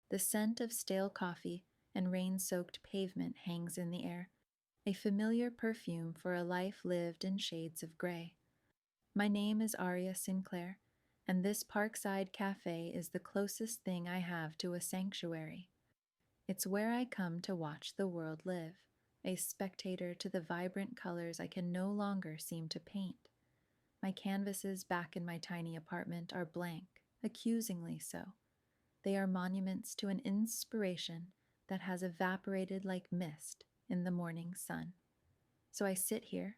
The scent of stale coffee and rain-soaked pavement hangs in the air, a familiar perfume for a life lived in shades of gray. My name is Aria Sinclair, and this parkside cafe is the closest thing I have to a sanctuary. It's where I come to watch the world live, a spectator to the vibrant colors I can no longer seem to paint. My canvases back in my tiny apartment are blank, accusingly so. They are monuments to an inspiration that has evaporated like mist in the morning sun. So I sit here,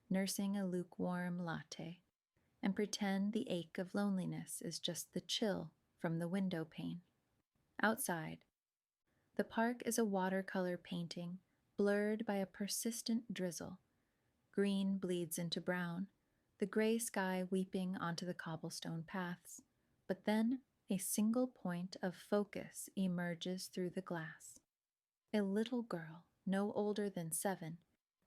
nursing a lukewarm latte, and pretend the ache of loneliness is just the chill from the window pane. Outside, the park is a watercolor painting blurred by a persistent drizzle. Green bleeds into brown, the gray sky weeping onto the cobblestone paths, but then a single point of focus emerges through the glass. A little girl, no older than 7,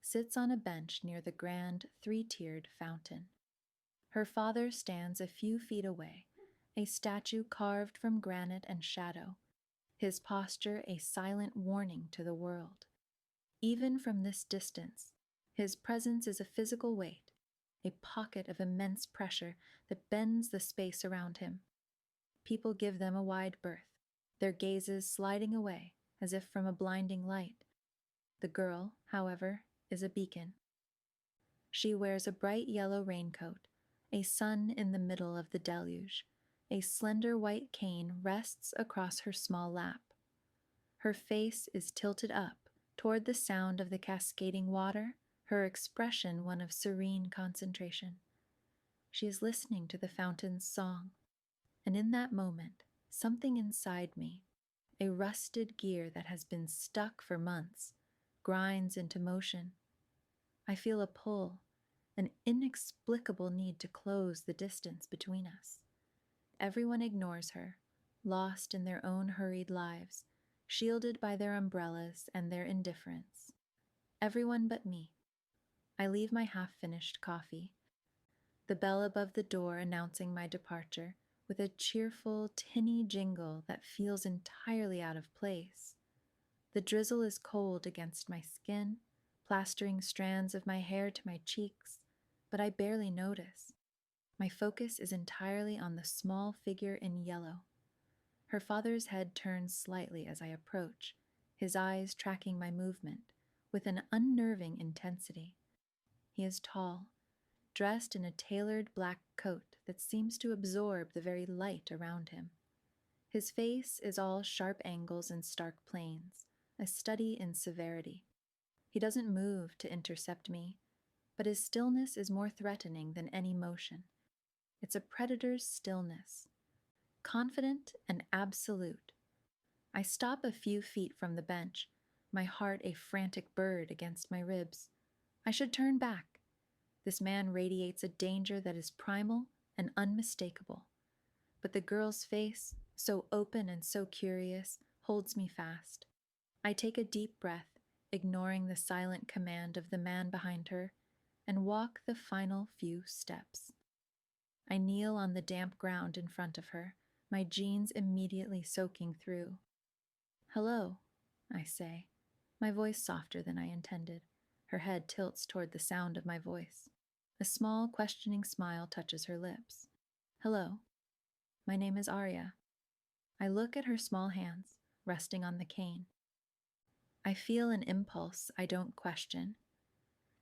sits on a bench near the grand three-tiered fountain. Her father stands a few feet away, a statue carved from granite and shadow, his posture a silent warning to the world. Even from this distance, his presence is a physical weight, a pocket of immense pressure that bends the space around him. People give them a wide berth, their gazes sliding away as if from a blinding light. The girl, however, is a beacon. She wears a bright yellow raincoat, a sun in the middle of the deluge. A slender white cane rests across her small lap. Her face is tilted up toward the sound of the cascading water, her expression one of serene concentration. She is listening to the fountain's song, and in that moment, something inside me, a rusted gear that has been stuck for months, grinds into motion. I feel a pull, an inexplicable need to close the distance between us. Everyone ignores her, lost in their own hurried lives, shielded by their umbrellas and their indifference. Everyone but me. I leave my half-finished coffee, the bell above the door announcing my departure, with a cheerful, tinny jingle that feels entirely out of place. The drizzle is cold against my skin, plastering strands of my hair to my cheeks, but I barely notice. My focus is entirely on the small figure in yellow. Her father's head turns slightly as I approach, his eyes tracking my movement with an unnerving intensity. He is tall, dressed in a tailored black coat that seems to absorb the very light around him. His face is all sharp angles and stark planes, a study in severity. He doesn't move to intercept me, but his stillness is more threatening than any motion. It's a predator's stillness, confident and absolute. I stop a few feet from the bench, my heart a frantic bird against my ribs. I should turn back. This man radiates a danger that is primal and unmistakable. But the girl's face, so open and so curious, holds me fast. I take a deep breath, ignoring the silent command of the man behind her, and walk the final few steps. I kneel on the damp ground in front of her, my jeans immediately soaking through. "Hello," I say, my voice softer than I intended. Her head tilts toward the sound of my voice. A small, questioning smile touches her lips. "Hello. My name is Aria." I look at her small hands, resting on the cane. I feel an impulse I don't question.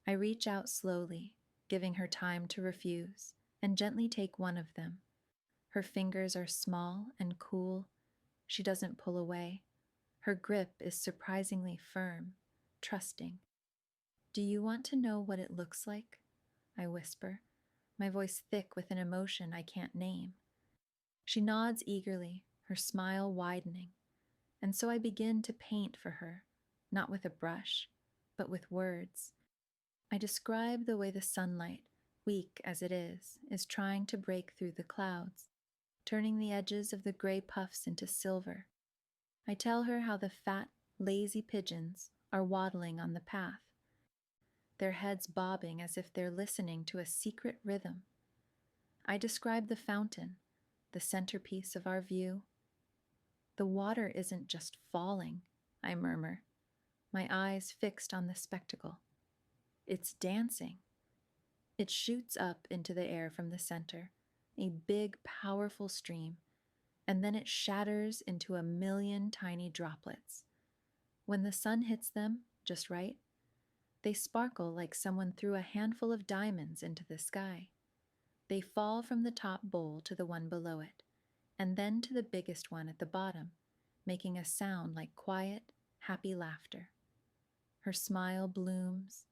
I reach out slowly, giving her time to refuse, and gently take one of them. Her fingers are small and cool. She doesn't pull away. Her grip is surprisingly firm, trusting. "Do you want to know what it looks like?" I whisper, my voice thick with an emotion I can't name. She nods eagerly, her smile widening, and so I begin to paint for her, not with a brush, but with words. I describe the way the sunlight, weak as it is trying to break through the clouds, turning the edges of the gray puffs into silver. I tell her how the fat, lazy pigeons are waddling on the path, their heads bobbing as if they're listening to a secret rhythm. I describe the fountain, the centerpiece of our view. The water isn't just falling, I murmur, my eyes fixed on the spectacle. It's dancing. It shoots up into the air from the center, a big, powerful stream, and then it shatters into a million tiny droplets. When the sun hits them just right, they sparkle like someone threw a handful of diamonds into the sky. They fall from the top bowl to the one below it, and then to the biggest one at the bottom, making a sound like quiet, happy laughter. Her smile blooms,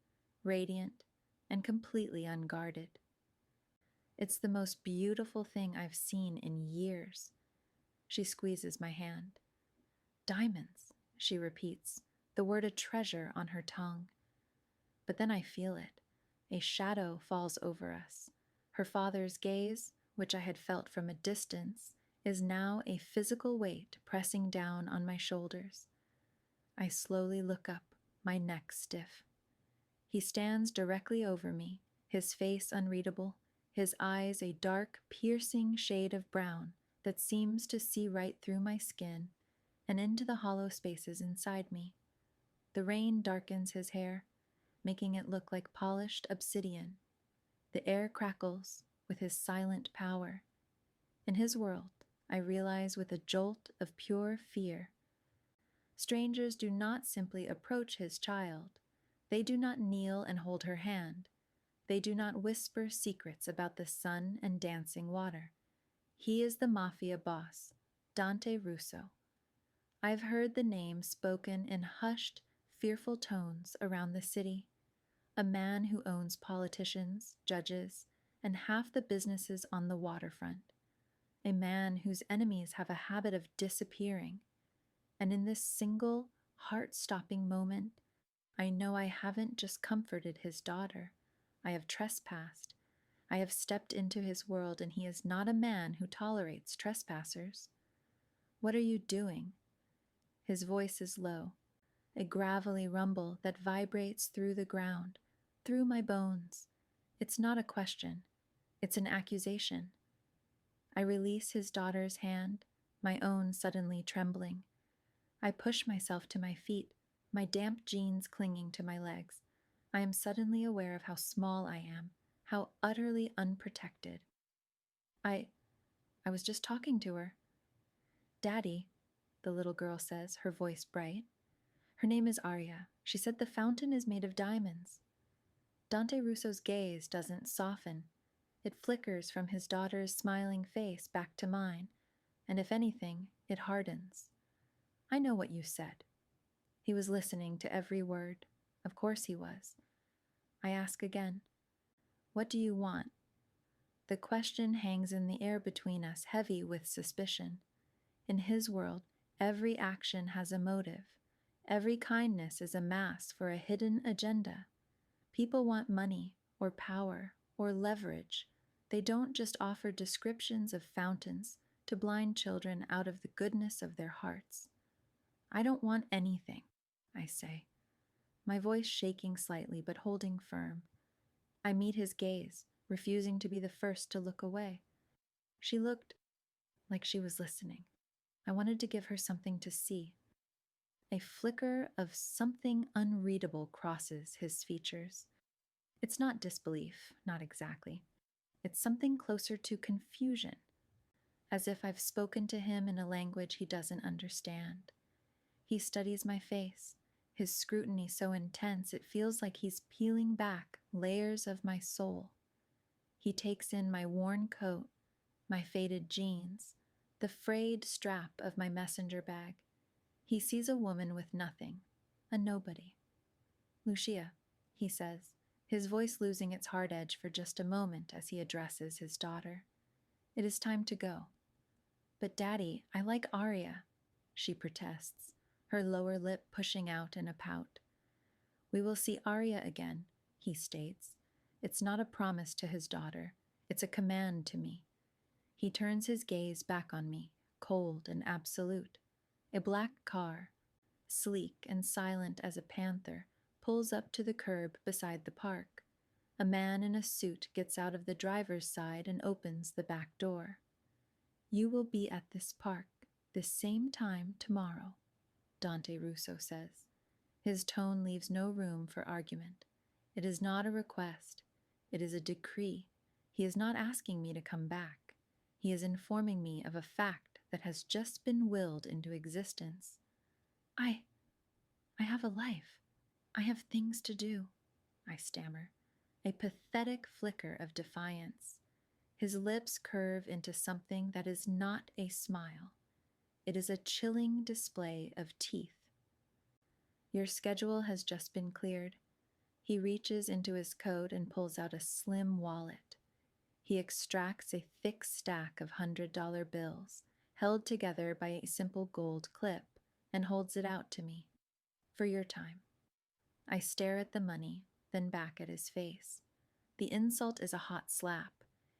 radiant and completely unguarded. It's the most beautiful thing I've seen in years. She squeezes my hand. Diamonds, she repeats, the word a treasure on her tongue. But then I feel it. A shadow falls over us. Her father's gaze, which I had felt from a distance, is now a physical weight pressing down on my shoulders. I slowly look up, my neck stiff. He stands directly over me, his face unreadable, his eyes a dark, piercing shade of brown that seems to see right through my skin and into the hollow spaces inside me. The rain darkens his hair, making it look like polished obsidian. The air crackles with his silent power. In his world, I realize with a jolt of pure fear. Strangers do not simply approach his child. They do not kneel and hold her hand. They do not whisper secrets about the sun and dancing water. He is the Mafia boss, Dante Russo. I've heard the name spoken in hushed, fearful tones around the city. A man who owns politicians, judges, and half the businesses on the waterfront. A man whose enemies have a habit of disappearing. And in this single, heart-stopping moment, I know I haven't just comforted his daughter. I have trespassed. I have stepped into his world, and he is not a man who tolerates trespassers. What are you doing? His voice is low, a gravelly rumble that vibrates through the ground, through my bones. It's not a question. It's an accusation. I release his daughter's hand, my own suddenly trembling. I push myself to my feet, my damp jeans clinging to my legs. I am suddenly aware of how small I am, how utterly unprotected. I was just talking to her. Daddy, the little girl says, her voice bright. Her name is Aria. She said the fountain is made of diamonds. Dante Russo's gaze doesn't soften. It flickers from his daughter's smiling face back to mine, and if anything, it hardens. I know what you said. He was listening to every word. Of course he was. I ask again, what do you want? The question hangs in the air between us, heavy with suspicion. In his world, every action has a motive. Every kindness is a mask for a hidden agenda. People want money, or power, or leverage. They don't just offer descriptions of fountains to blind children out of the goodness of their hearts. I don't want anything, I say, my voice shaking slightly but holding firm. I meet his gaze, refusing to be the first to look away. She looked like she was listening. I wanted to give her something to see. A flicker of something unreadable crosses his features. It's not disbelief, not exactly. It's something closer to confusion, as if I've spoken to him in a language he doesn't understand. He studies my face, his scrutiny so intense it feels like he's peeling back layers of my soul. He takes in my worn coat, my faded jeans, the frayed strap of my messenger bag. He sees a woman with nothing, a nobody. Lucia, he says, his voice losing its hard edge for just a moment as he addresses his daughter. It is time to go. But Daddy, I like Aria, she protests, her lower lip pushing out in a pout. We will see Aria again, he states. It's not a promise to his daughter. It's a command to me. He turns his gaze back on me, cold and absolute. A black car, sleek and silent as a panther, pulls up to the curb beside the park. A man in a suit gets out of the driver's side and opens the back door. You will be at this park, This same time tomorrow, Dante Russo says. His tone leaves no room for argument. It is not a request, it is a decree. He is not asking me to come back. He is informing me of a fact that has just been willed into existence. I have a life. I have things to do, I stammer, a pathetic flicker of defiance. His lips curve into something that is not a smile. It is a chilling display of teeth. Your schedule has just been cleared. He reaches into his coat and pulls out a slim wallet. He extracts a thick stack of $100 bills, held together by a simple gold clip, and holds it out to me. For your time. I stare at the money, then back at his face. The insult is a hot slap.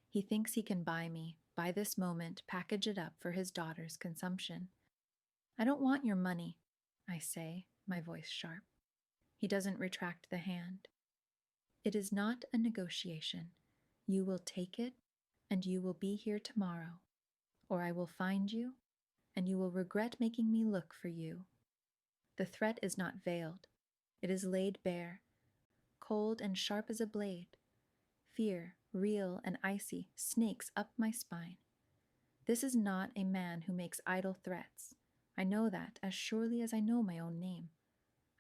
He thinks he can buy me, by this moment, package it up for his daughter's consumption. I don't want your money, I say, my voice sharp. He doesn't retract the hand. It is not a negotiation. You will take it, and you will be here tomorrow. Or I will find you, and you will regret making me look for you. The threat is not veiled. It is laid bare, cold and sharp as a blade. Fear, real and icy, snakes up my spine. This is not a man who makes idle threats. I know that as surely as I know my own name.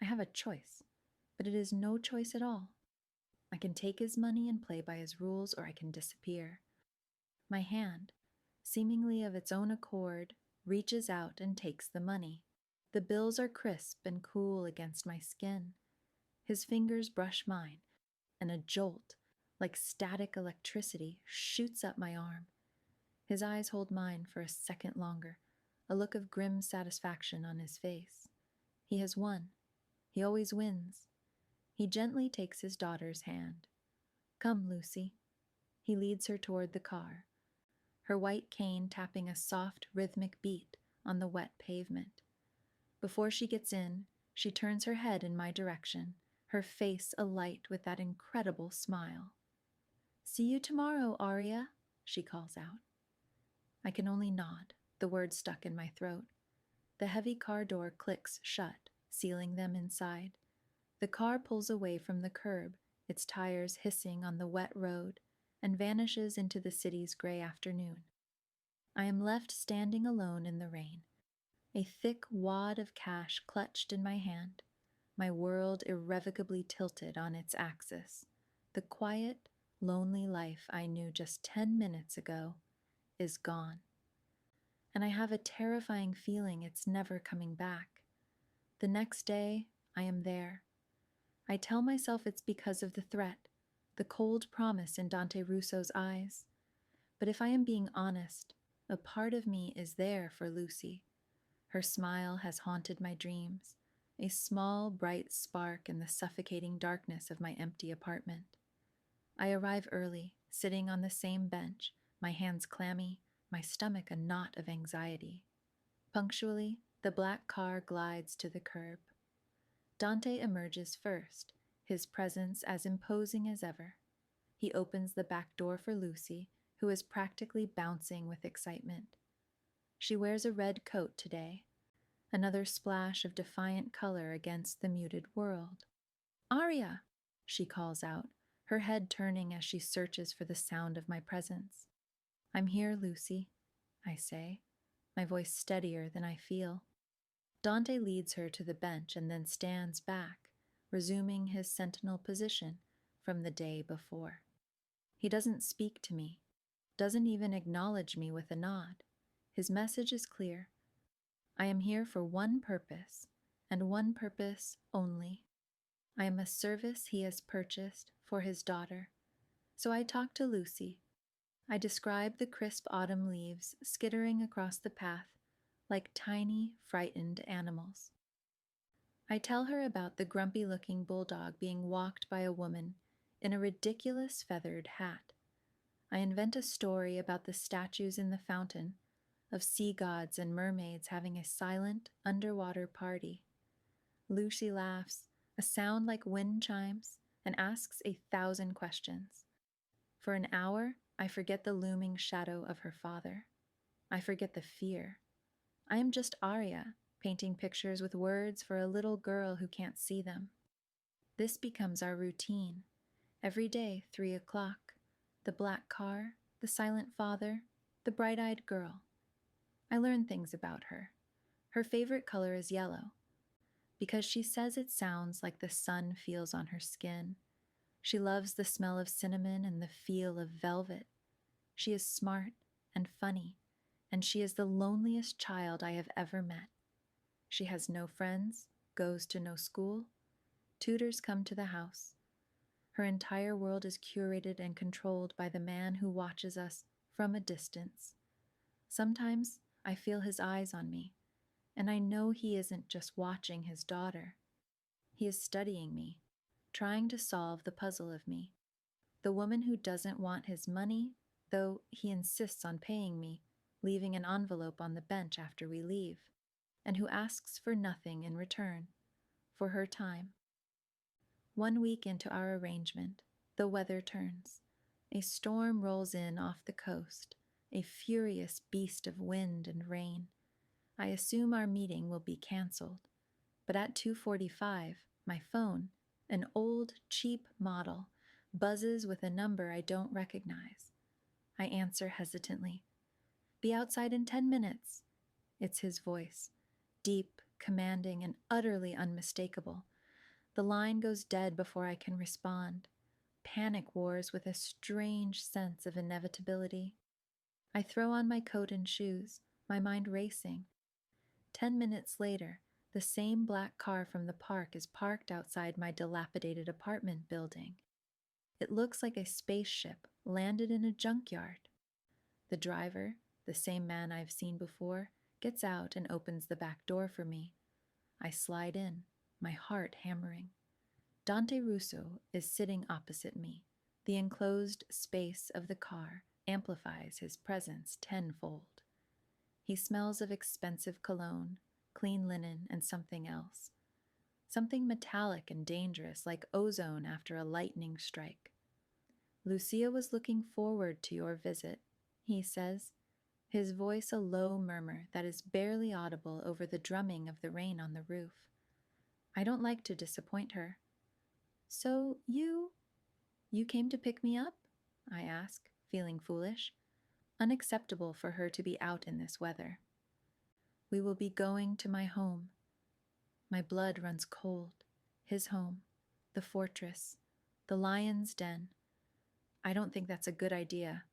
I have a choice, but it is no choice at all. I can take his money and play by his rules, or I can disappear. My hand, seemingly of its own accord, reaches out and takes the money. The bills are crisp and cool against my skin. His fingers brush mine, and a jolt, like static electricity, shoots up my arm. His eyes hold mine for a second longer, a look of grim satisfaction on his face. He has won. He always wins. He gently takes his daughter's hand. Come, Lucy. He leads her toward the car, her white cane tapping a soft, rhythmic beat on the wet pavement. Before she gets in, she turns her head in my direction, her face alight with that incredible smile. See you tomorrow, Aria, she calls out. I can only nod, the words stuck in my throat. The heavy car door clicks shut, sealing them inside. The car pulls away from the curb, its tires hissing on the wet road, and vanishes into the city's gray afternoon. I am left standing alone in the rain, a thick wad of cash clutched in my hand, my world irrevocably tilted on its axis. The quiet, lonely life I knew just 10 minutes ago is gone. And I have a terrifying feeling it's never coming back. The next day, I am there. I tell myself it's because of the threat, the cold promise in Dante Russo's eyes. But if I am being honest, a part of me is there for Lucy. Her smile has haunted my dreams, a small, bright spark in the suffocating darkness of my empty apartment. I arrive early, sitting on the same bench, my hands clammy, my stomach a knot of anxiety. Punctually, the black car glides to the curb. Dante emerges first, his presence as imposing as ever. He opens the back door for Lucy, who is practically bouncing with excitement. She wears a red coat today, another splash of defiant color against the muted world. Aria, she calls out, her head turning as she searches for the sound of my presence. I'm here, Lucy, I say, my voice steadier than I feel. Dante leads her to the bench and then stands back, resuming his sentinel position from the day before. He doesn't speak to me, doesn't even acknowledge me with a nod. His message is clear. I am here for one purpose, and one purpose only. I am a service he has purchased for his daughter. So I talk to Lucy. I describe the crisp autumn leaves skittering across the path like tiny, frightened animals. I tell her about the grumpy-looking bulldog being walked by a woman in a ridiculous feathered hat. I invent a story about the statues in the fountain, of sea gods and mermaids having a silent underwater party. Lucy laughs, a sound like wind chimes, and asks 1,000 questions. For an hour, I forget the looming shadow of her father. I forget the fear. I am just Aria, painting pictures with words for a little girl who can't see them. This becomes our routine. Every day, 3 o'clock. The black car, the silent father, the bright eyed girl. I learn things about her. Her favorite color is yellow, because she says it sounds like the sun feels on her skin. She loves the smell of cinnamon and the feel of velvet. She is smart and funny, and she is the loneliest child I have ever met. She has no friends, goes to no school. Tutors come to the house. Her entire world is curated and controlled by the man who watches us from a distance. Sometimes I feel his eyes on me, and I know he isn't just watching his daughter. He is studying me, trying to solve the puzzle of me. The woman who doesn't want his money, though he insists on paying me, leaving an envelope on the bench after we leave, and who asks for nothing in return, for her time. 1 week into our arrangement, the weather turns. A storm rolls in off the coast, a furious beast of wind and rain. I assume our meeting will be canceled, but at 2:45, my phone, an old, cheap model, buzzes with a number I don't recognize. I answer hesitantly. "Be outside in 10 minutes." It's his voice, deep, commanding, and utterly unmistakable. The line goes dead before I can respond. Panic wars with a strange sense of inevitability. I throw on my coat and shoes, my mind racing. 10 minutes later, the same black car from the park is parked outside my dilapidated apartment building. It looks like a spaceship landed in a junkyard. The driver, the same man I've seen before, gets out and opens the back door for me. I slide in, my heart hammering. Dante Russo is sitting opposite me. The enclosed space of the car amplifies his presence tenfold. He smells of expensive cologne, clean linen, and something else. Something metallic and dangerous, like ozone after a lightning strike. "Lucia was looking forward to your visit," he says, his voice a low murmur that is barely audible over the drumming of the rain on the roof. I don't like to disappoint her. "So you came to pick me up?" I ask, feeling foolish. Unacceptable for her to be out in this weather. "We will be going to my home." My blood runs cold. His home, the fortress, the lion's den. I don't think that's a good idea.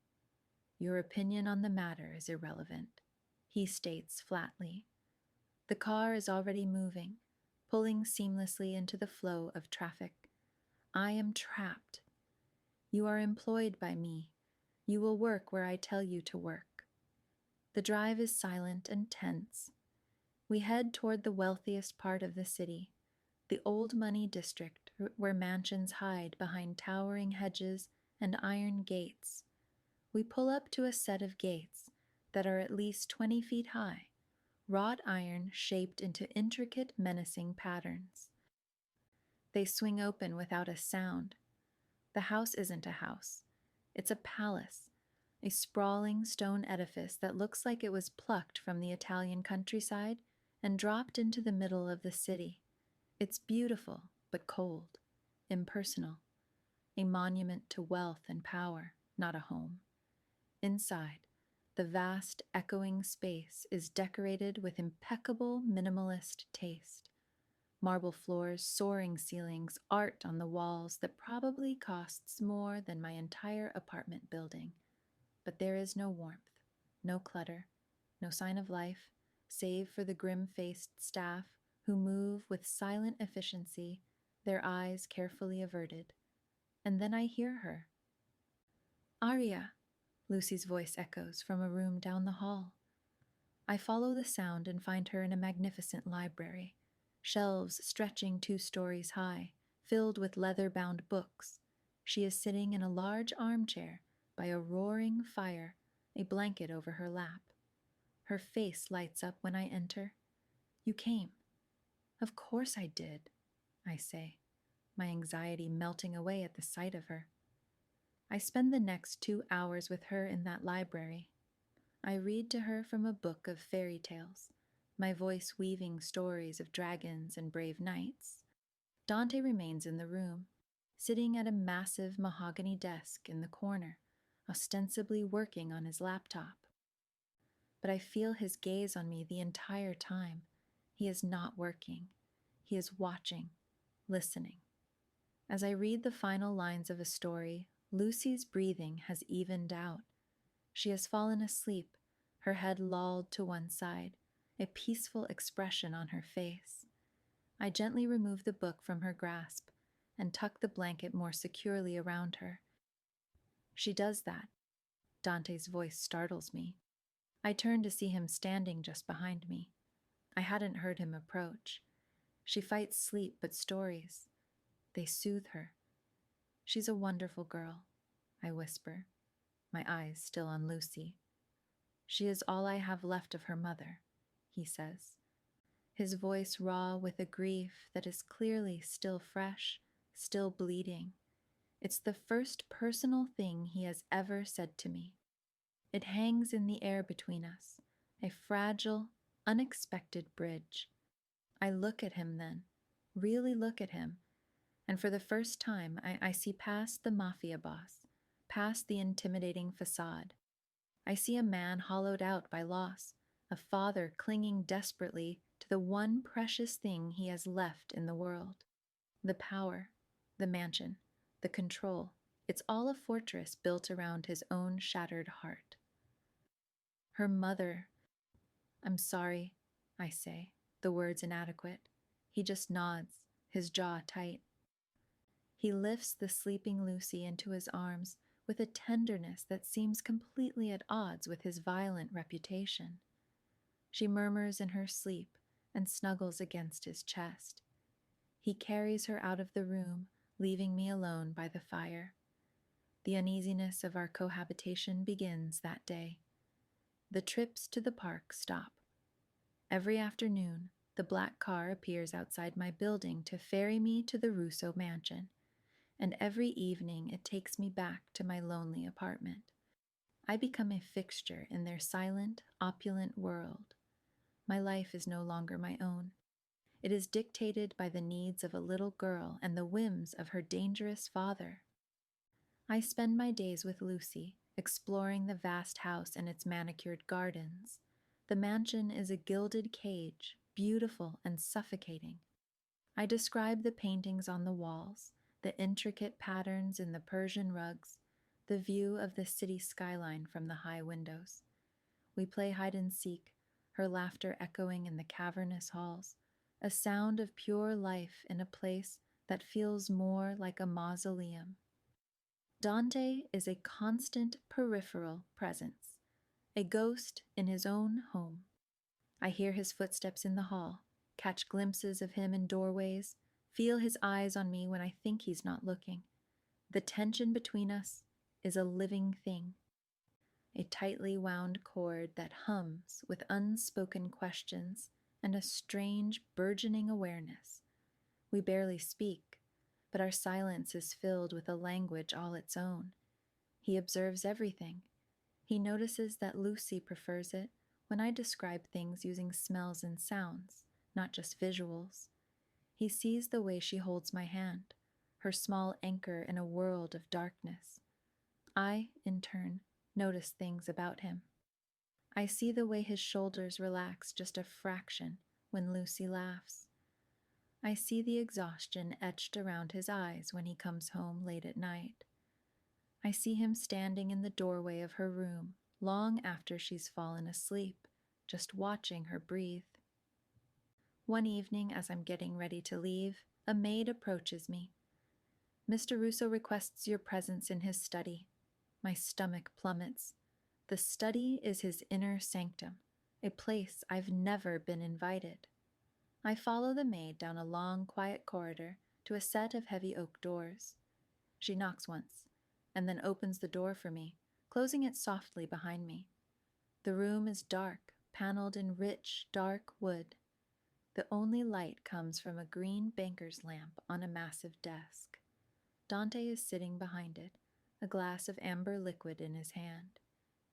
"Your opinion on the matter is irrelevant," he states flatly. The car is already moving, pulling seamlessly into the flow of traffic. I am trapped. "You are employed by me. You will work where I tell you to work." The drive is silent and tense. We head toward the wealthiest part of the city, the old money district where mansions hide behind towering hedges and iron gates. We pull up to a set of gates that are at least 20 feet high, wrought iron shaped into intricate, menacing patterns. They swing open without a sound. The house isn't a house. It's a palace, a sprawling stone edifice that looks like it was plucked from the Italian countryside and dropped into the middle of the city. It's beautiful, but cold, impersonal, a monument to wealth and power, not a home. Inside, the vast, echoing space is decorated with impeccable minimalist taste. Marble floors, soaring ceilings, art on the walls that probably costs more than my entire apartment building. But there is no warmth, no clutter, no sign of life, save for the grim-faced staff who move with silent efficiency, their eyes carefully averted. And then I hear her. "Aria," Lucy's voice echoes from a room down the hall. I follow the sound and find her in a magnificent library, shelves stretching 2 stories high, filled with leather-bound books. She is sitting in a large armchair by a roaring fire, a blanket over her lap. Her face lights up when I enter. "You came." "Of course I did," I say, my anxiety melting away at the sight of her. I spend the next 2 hours with her in that library. I read to her from a book of fairy tales, my voice weaving stories of dragons and brave knights. Dante remains in the room, sitting at a massive mahogany desk in the corner, ostensibly working on his laptop. But I feel his gaze on me the entire time. He is not working. He is watching, listening. As I read the final lines of a story, Lucy's breathing has evened out. She has fallen asleep, her head lolled to one side, a peaceful expression on her face. I gently remove the book from her grasp and tuck the blanket more securely around her. She does that. Dante's voice startles me. I turn to see him standing just behind me. I hadn't heard him approach. She fights sleep but stories. They soothe her. She's a wonderful girl, I whisper, my eyes still on Lucy. She is all I have left of her mother, he says, his voice raw with a grief that is clearly still fresh, still bleeding. It's the first personal thing he has ever said to me. It hangs in the air between us, a fragile, unexpected bridge. I look at him then, really look at him, and for the first time I see past the Mafia boss, past the intimidating facade. I see a man hollowed out by loss, a father clinging desperately to the one precious thing he has left in the world. The power, the mansion, the control, it's all a fortress built around his own shattered heart. Her mother. I'm sorry, I say, the words inadequate. He just nods, his jaw tight. He lifts the sleeping Lucy into his arms with a tenderness that seems completely at odds with his violent reputation. She murmurs in her sleep and snuggles against his chest. He carries her out of the room, leaving me alone by the fire. The uneasiness of our cohabitation begins that day. The trips to the park stop. Every afternoon, the black car appears outside my building to ferry me to the Russo mansion, and every evening it takes me back to my lonely apartment. I become a fixture in their silent, opulent world. My life is no longer my own. It is dictated by the needs of a little girl and the whims of her dangerous father. I spend my days with Lucy, exploring the vast house and its manicured gardens. The mansion is a gilded cage, beautiful and suffocating. I describe the paintings on the walls, the intricate patterns in the Persian rugs, the view of the city skyline from the high windows. We play hide and seek, her laughter echoing in the cavernous halls, a sound of pure life in a place that feels more like a mausoleum. Dante is a constant peripheral presence, a ghost in his own home. I hear his footsteps in the hall, catch glimpses of him in doorways, feel his eyes on me when I think he's not looking. The tension between us is a living thing, a tightly wound cord that hums with unspoken questions and a strange, burgeoning awareness. We barely speak, but our silence is filled with a language all its own. He observes everything. He notices that Lucy prefers it when I describe things using smells and sounds, not just visuals. He sees the way she holds my hand, her small anchor in a world of darkness. I, in turn, notice things about him. I see the way his shoulders relax just a fraction when Lucy laughs. I see the exhaustion etched around his eyes when he comes home late at night. I see him standing in the doorway of her room long after she's fallen asleep, just watching her breathe. One evening, as I'm getting ready to leave, a maid approaches me. "Mr. Russo requests your presence in his study." My stomach plummets. The study is his inner sanctum, a place I've never been invited. I follow the maid down a long, quiet corridor to a set of heavy oak doors. She knocks once, and then opens the door for me, closing it softly behind me. The room is dark, paneled in rich, dark wood. The only light comes from a green banker's lamp on a massive desk. Dante is sitting behind it, a glass of amber liquid in his hand.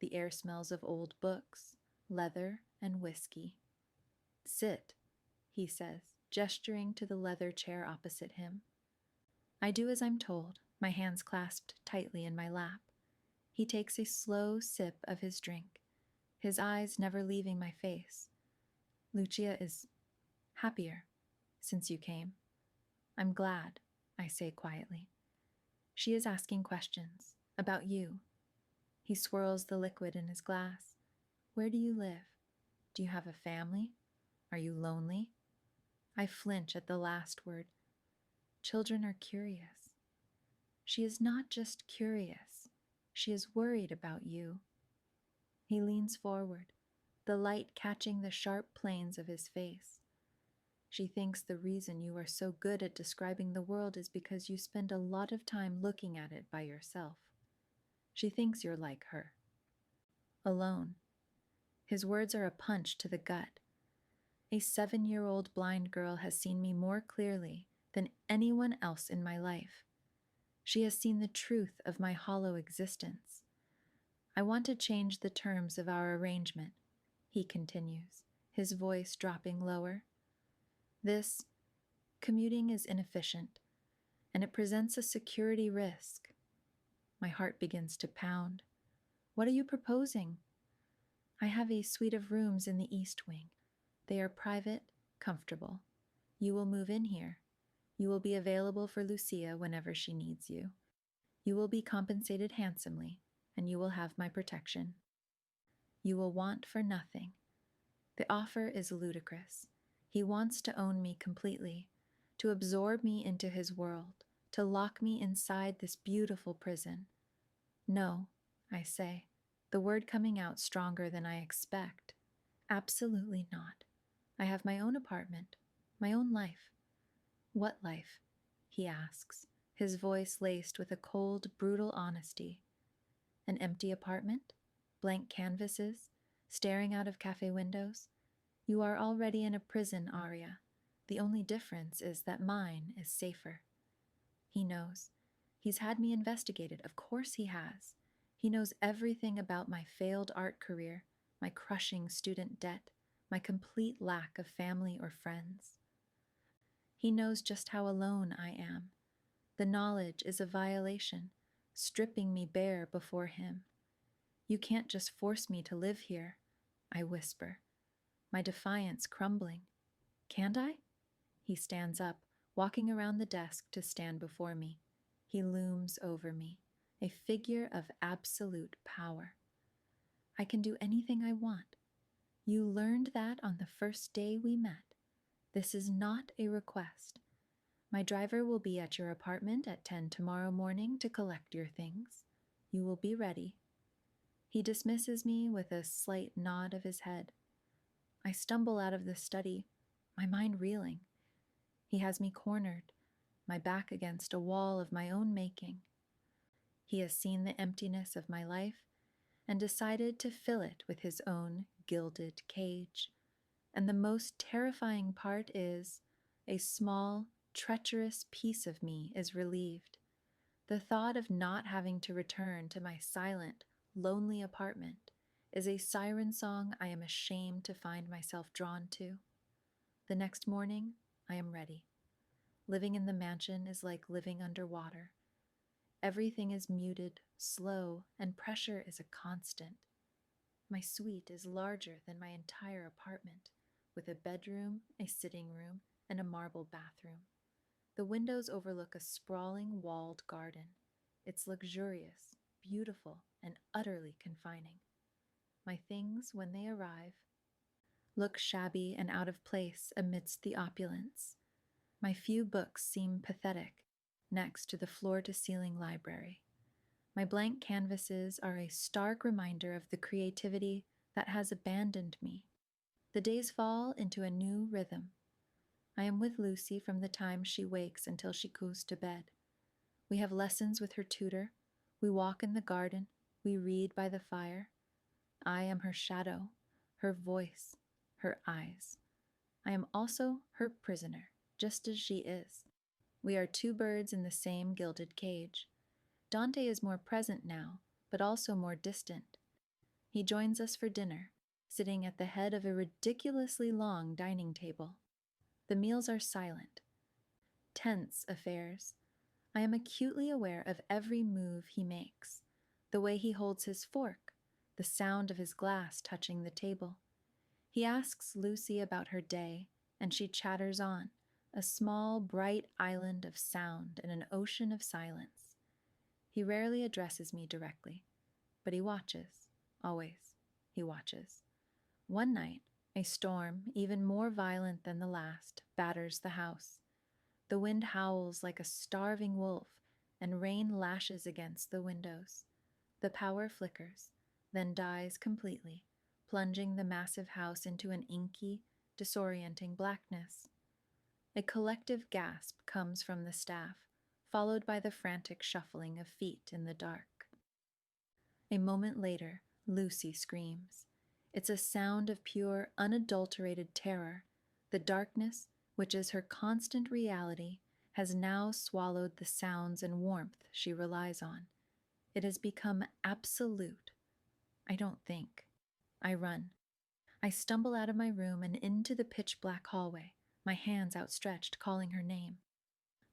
The air smells of old books, leather, and whiskey. Sit, he says, gesturing to the leather chair opposite him. I do as I'm told, my hands clasped tightly in my lap. He takes a slow sip of his drink, his eyes never leaving my face. Lucia is happier since you came. I'm glad, I say quietly. She is asking questions about you. He swirls the liquid in his glass. Where do you live? Do you have a family? Are you lonely? I flinch at the last word. Children are curious. She is not just curious. She is worried about you. He leans forward, the light catching the sharp planes of his face. She thinks the reason you are so good at describing the world is because you spend a lot of time looking at it by yourself. She thinks you're like her. Alone. His words are a punch to the gut. A 7-year-old blind girl has seen me more clearly than anyone else in my life. She has seen the truth of my hollow existence. I want to change the terms of our arrangement, he continues, his voice dropping lower. This commuting is inefficient, and it presents a security risk. My heart begins to pound. What are you proposing? I have a suite of rooms in the East Wing. They are private, comfortable. You will move in here. You will be available for Lucia whenever she needs you. You will be compensated handsomely, and you will have my protection. You will want for nothing. The offer is ludicrous. He wants to own me completely, to absorb me into his world, to lock me inside this beautiful prison. No, I say, the word coming out stronger than I expect. Absolutely not. I have my own apartment, my own life. What life? He asks, his voice laced with a cold, brutal honesty. An empty apartment? Blank canvases? Staring out of cafe windows? You are already in a prison, Aria. The only difference is that mine is safer. He knows. He's had me investigated. Of course he has. He knows everything about my failed art career, my crushing student debt, my complete lack of family or friends. He knows just how alone I am. The knowledge is a violation, stripping me bare before him. You can't just force me to live here, I whisper, my defiance crumbling. Can't I? He stands up, walking around the desk to stand before me. He looms over me, a figure of absolute power. I can do anything I want. You learned that on the first day we met. This is not a request. My driver will be at your apartment at 10 tomorrow morning to collect your things. You will be ready. He dismisses me with a slight nod of his head. I stumble out of the study, my mind reeling. He has me cornered, my back against a wall of my own making. He has seen the emptiness of my life and decided to fill it with his own gilded cage. And the most terrifying part is, a small, treacherous piece of me is relieved. The thought of not having to return to my silent, lonely apartment is a siren song I am ashamed to find myself drawn to. The next morning, I am ready. Living in the mansion is like living underwater. Everything is muted, slow, and pressure is a constant. My suite is larger than my entire apartment, with a bedroom, a sitting room, and a marble bathroom. The windows overlook a sprawling walled garden. It's luxurious, beautiful, and utterly confining. My things, when they arrive, look shabby and out of place amidst the opulence. My few books seem pathetic next to the floor-to-ceiling library. My blank canvases are a stark reminder of the creativity that has abandoned me. The days fall into a new rhythm. I am with Lucy from the time she wakes until she goes to bed. We have lessons with her tutor. We walk in the garden. We read by the fire. I am her shadow, her voice, her eyes. I am also her prisoner, just as she is. We are two birds in the same gilded cage. Dante is more present now, but also more distant. He joins us for dinner. sitting at the head of a ridiculously long dining table. The meals are silent, tense affairs. I am acutely aware of every move he makes, the way he holds his fork, the sound of his glass touching the table. He asks Lucy about her day, and she chatters on, a small, bright island of sound in an ocean of silence. He rarely addresses me directly, but he watches, always. He watches. One night, a storm, even more violent than the last, batters the house. The wind howls like a starving wolf, and rain lashes against the windows. The power flickers, then dies completely, plunging the massive house into an inky, disorienting blackness. A collective gasp comes from the staff, followed by the frantic shuffling of feet in the dark. A moment later, Lucy screams. It's a sound of pure, unadulterated terror. The darkness, which is her constant reality, has now swallowed the sounds and warmth she relies on. It has become absolute. I don't think. I run. I stumble out of my room and into the pitch-black hallway, my hands outstretched, calling her name.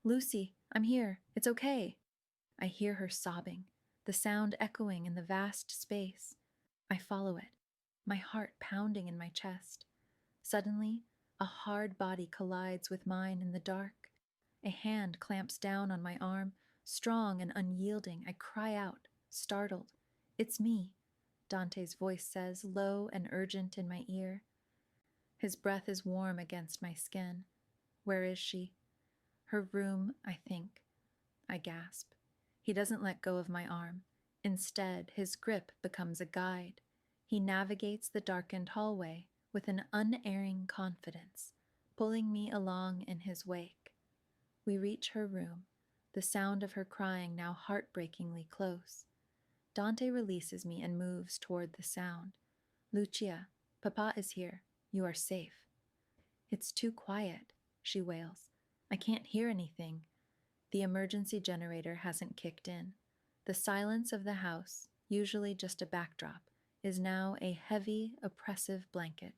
Lucy, I'm here. It's okay. I hear her sobbing, the sound echoing in the vast space. I follow it, my heart pounding in my chest. Suddenly, a hard body collides with mine in the dark. A hand clamps down on my arm, strong and unyielding. I cry out, startled. It's me, Dante's voice says, low and urgent in my ear. His breath is warm against my skin. Where is she? Her room, I think. I gasp. He doesn't let go of my arm. Instead, his grip becomes a guide. He navigates the darkened hallway with an unerring confidence, pulling me along in his wake. We reach her room, the sound of her crying now heartbreakingly close. Dante releases me and moves toward the sound. Lucia, Papa is here. You are safe. It's too quiet, she wails. I can't hear anything. The emergency generator hasn't kicked in. The silence of the house, usually just a backdrop, is now a heavy, oppressive blanket.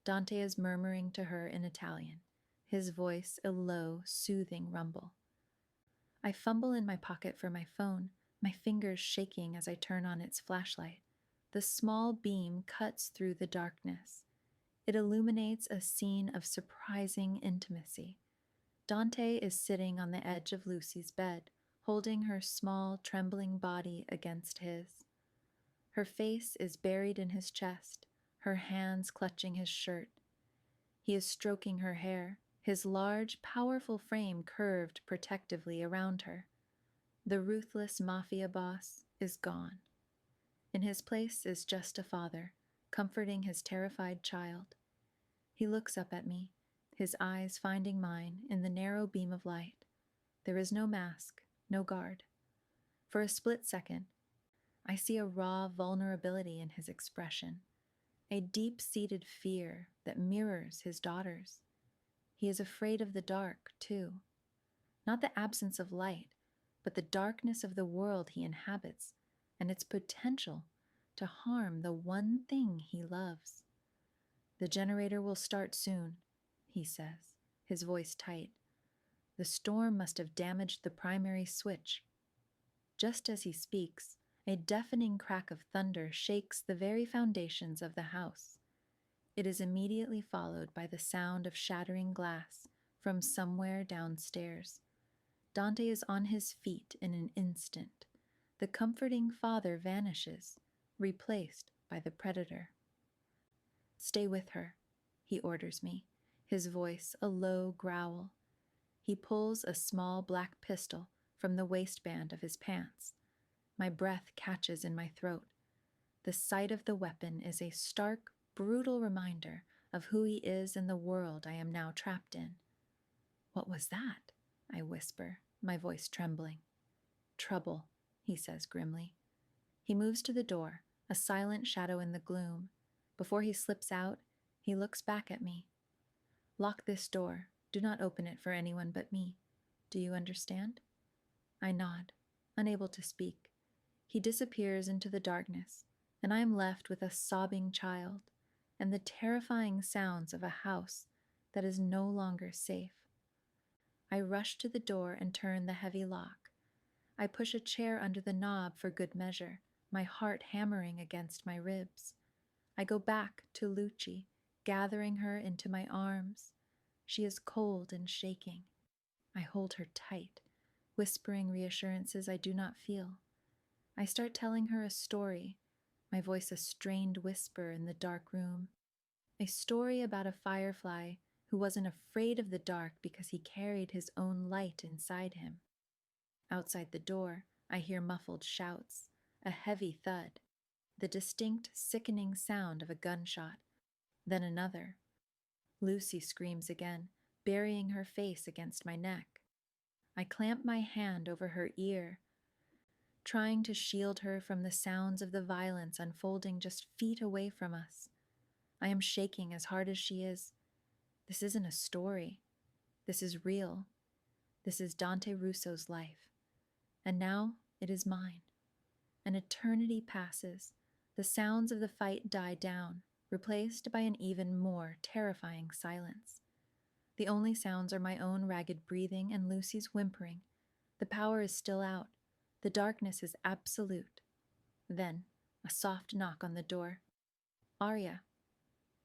Dante is murmuring to her in Italian, his voice a low, soothing rumble. I fumble in my pocket for my phone, my fingers shaking as I turn on its flashlight. The small beam cuts through the darkness. It illuminates a scene of surprising intimacy. Dante is sitting on the edge of Lucy's bed, holding her small, trembling body against his. Her face is buried in his chest, her hands clutching his shirt. He is stroking her hair, his large, powerful frame curved protectively around her. The ruthless Mafia boss is gone. In his place is just a father, comforting his terrified child. He looks up at me, his eyes finding mine in the narrow beam of light. There is no mask, no guard. For a split second, I see a raw vulnerability in his expression, a deep-seated fear that mirrors his daughter's. He is afraid of the dark, too. Not the absence of light, but the darkness of the world he inhabits and its potential to harm the one thing he loves. The generator will start soon, he says, his voice tight. The storm must have damaged the primary switch. Just as he speaks, a deafening crack of thunder shakes the very foundations of the house. It is immediately followed by the sound of shattering glass from somewhere downstairs. Dante is on his feet in an instant. The comforting father vanishes, replaced by the predator. Stay with her, he orders me, his voice a low growl. He pulls a small black pistol from the waistband of his pants. My breath catches in my throat. The sight of the weapon is a stark, brutal reminder of who he is in the world I am now trapped in. What was that? I whisper, my voice trembling. Trouble, he says grimly. He moves to the door, a silent shadow in the gloom. Before he slips out, he looks back at me. Lock this door. Do not open it for anyone but me. Do you understand? I nod, unable to speak. He disappears into the darkness, and I am left with a sobbing child. and the terrifying sounds of a house that is no longer safe. I rush to the door and turn the heavy lock. I push a chair under the knob for good measure, my heart hammering against my ribs. I go back to Lucci, gathering her into my arms. She is cold and shaking. I hold her tight, whispering reassurances I do not feel. I start telling her a story, my voice a strained whisper in the dark room. A story about a firefly who wasn't afraid of the dark because he carried his own light inside him. Outside the door, I hear muffled shouts, a heavy thud, the distinct, sickening sound of a gunshot, then another. Lucy screams again, burying her face against my neck. I clamp my hand over her ear, trying to shield her from the sounds of the violence unfolding just feet away from us. I am shaking as hard as she is. This isn't a story. This is real. This is Dante Russo's life. And now it is mine. An eternity passes. The sounds of the fight die down, replaced by an even more terrifying silence. The only sounds are my own ragged breathing and Lucy's whimpering. The power is still out. The darkness is absolute. Then, a soft knock on the door. Aria.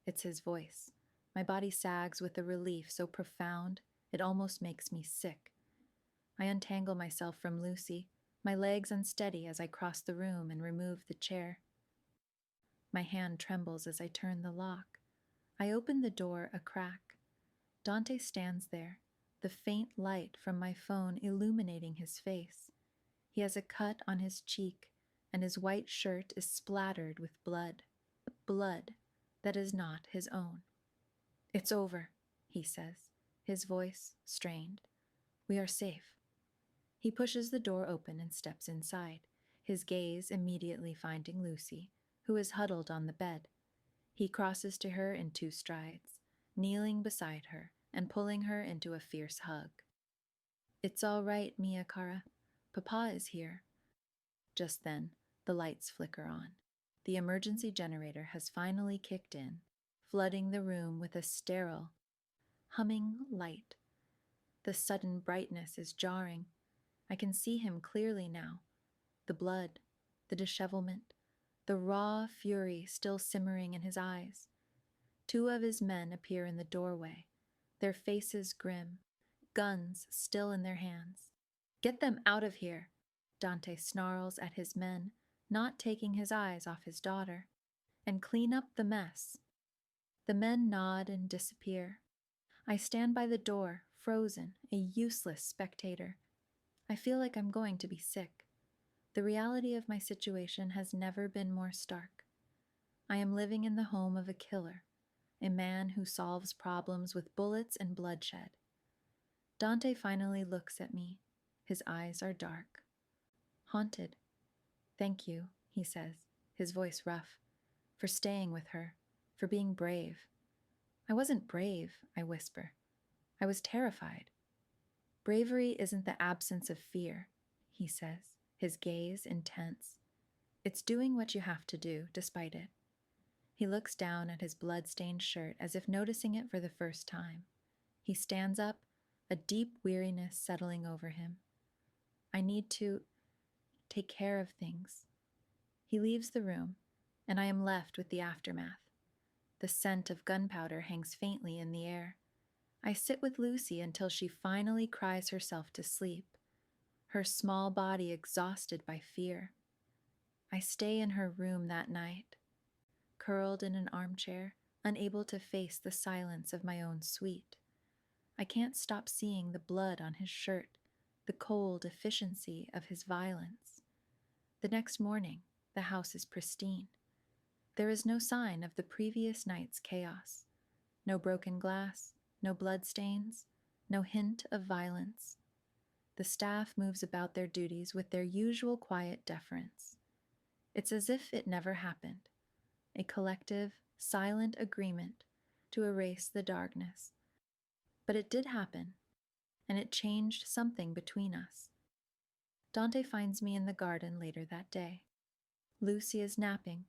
It's his voice. My body sags with a relief so profound it almost makes me sick. I untangle myself from Lucy, my legs unsteady as I cross the room and remove the chair. My hand trembles as I turn the lock. I open the door a crack. Dante stands there, the faint light from my phone illuminating his face. He has a cut on his cheek, and his white shirt is splattered with blood. Blood that is not his own. It's over, he says, his voice strained. We are safe. He pushes the door open and steps inside, his gaze immediately finding Lucy, who is huddled on the bed. He crosses to her in 2 strides, kneeling beside her and pulling her into a fierce hug. It's all right, Mia Cara. Papa is here. Just then, the lights flicker on. The emergency generator has finally kicked in, flooding the room with a sterile, humming light. The sudden brightness is jarring. I can see him clearly now. The blood, the dishevelment, the raw fury still simmering in his eyes. 2 of his men appear in the doorway, their faces grim, guns still in their hands. Get them out of here, Dante snarls at his men, not taking his eyes off his daughter, and clean up the mess. The men nod and disappear. I stand by the door, frozen, a useless spectator. I feel like I'm going to be sick. The reality of my situation has never been more stark. I am living in the home of a killer, a man who solves problems with bullets and bloodshed. Dante finally looks at me. His eyes are dark. Haunted. Thank you, he says, his voice rough, for staying with her, for being brave. I wasn't brave, I whisper. I was terrified. Bravery isn't the absence of fear, he says, his gaze intense. It's doing what you have to do, despite it. He looks down at his blood-stained shirt as if noticing it for the first time. He stands up, a deep weariness settling over him. I need to take care of things. He leaves the room, and I am left with the aftermath. The scent of gunpowder hangs faintly in the air. I sit with Lucy until she finally cries herself to sleep, her small body exhausted by fear. I stay in her room that night, curled in an armchair, unable to face the silence of my own suite. I can't stop seeing the blood on his shirt, the cold efficiency of his violence. The next morning, the house is pristine. There is no sign of the previous night's chaos. No broken glass, no bloodstains, no hint of violence. The staff moves about their duties with their usual quiet deference. It's as if it never happened, a collective, silent agreement to erase the darkness. But it did happen, and it changed something between us. Dante finds me in the garden later that day. Lucy is napping,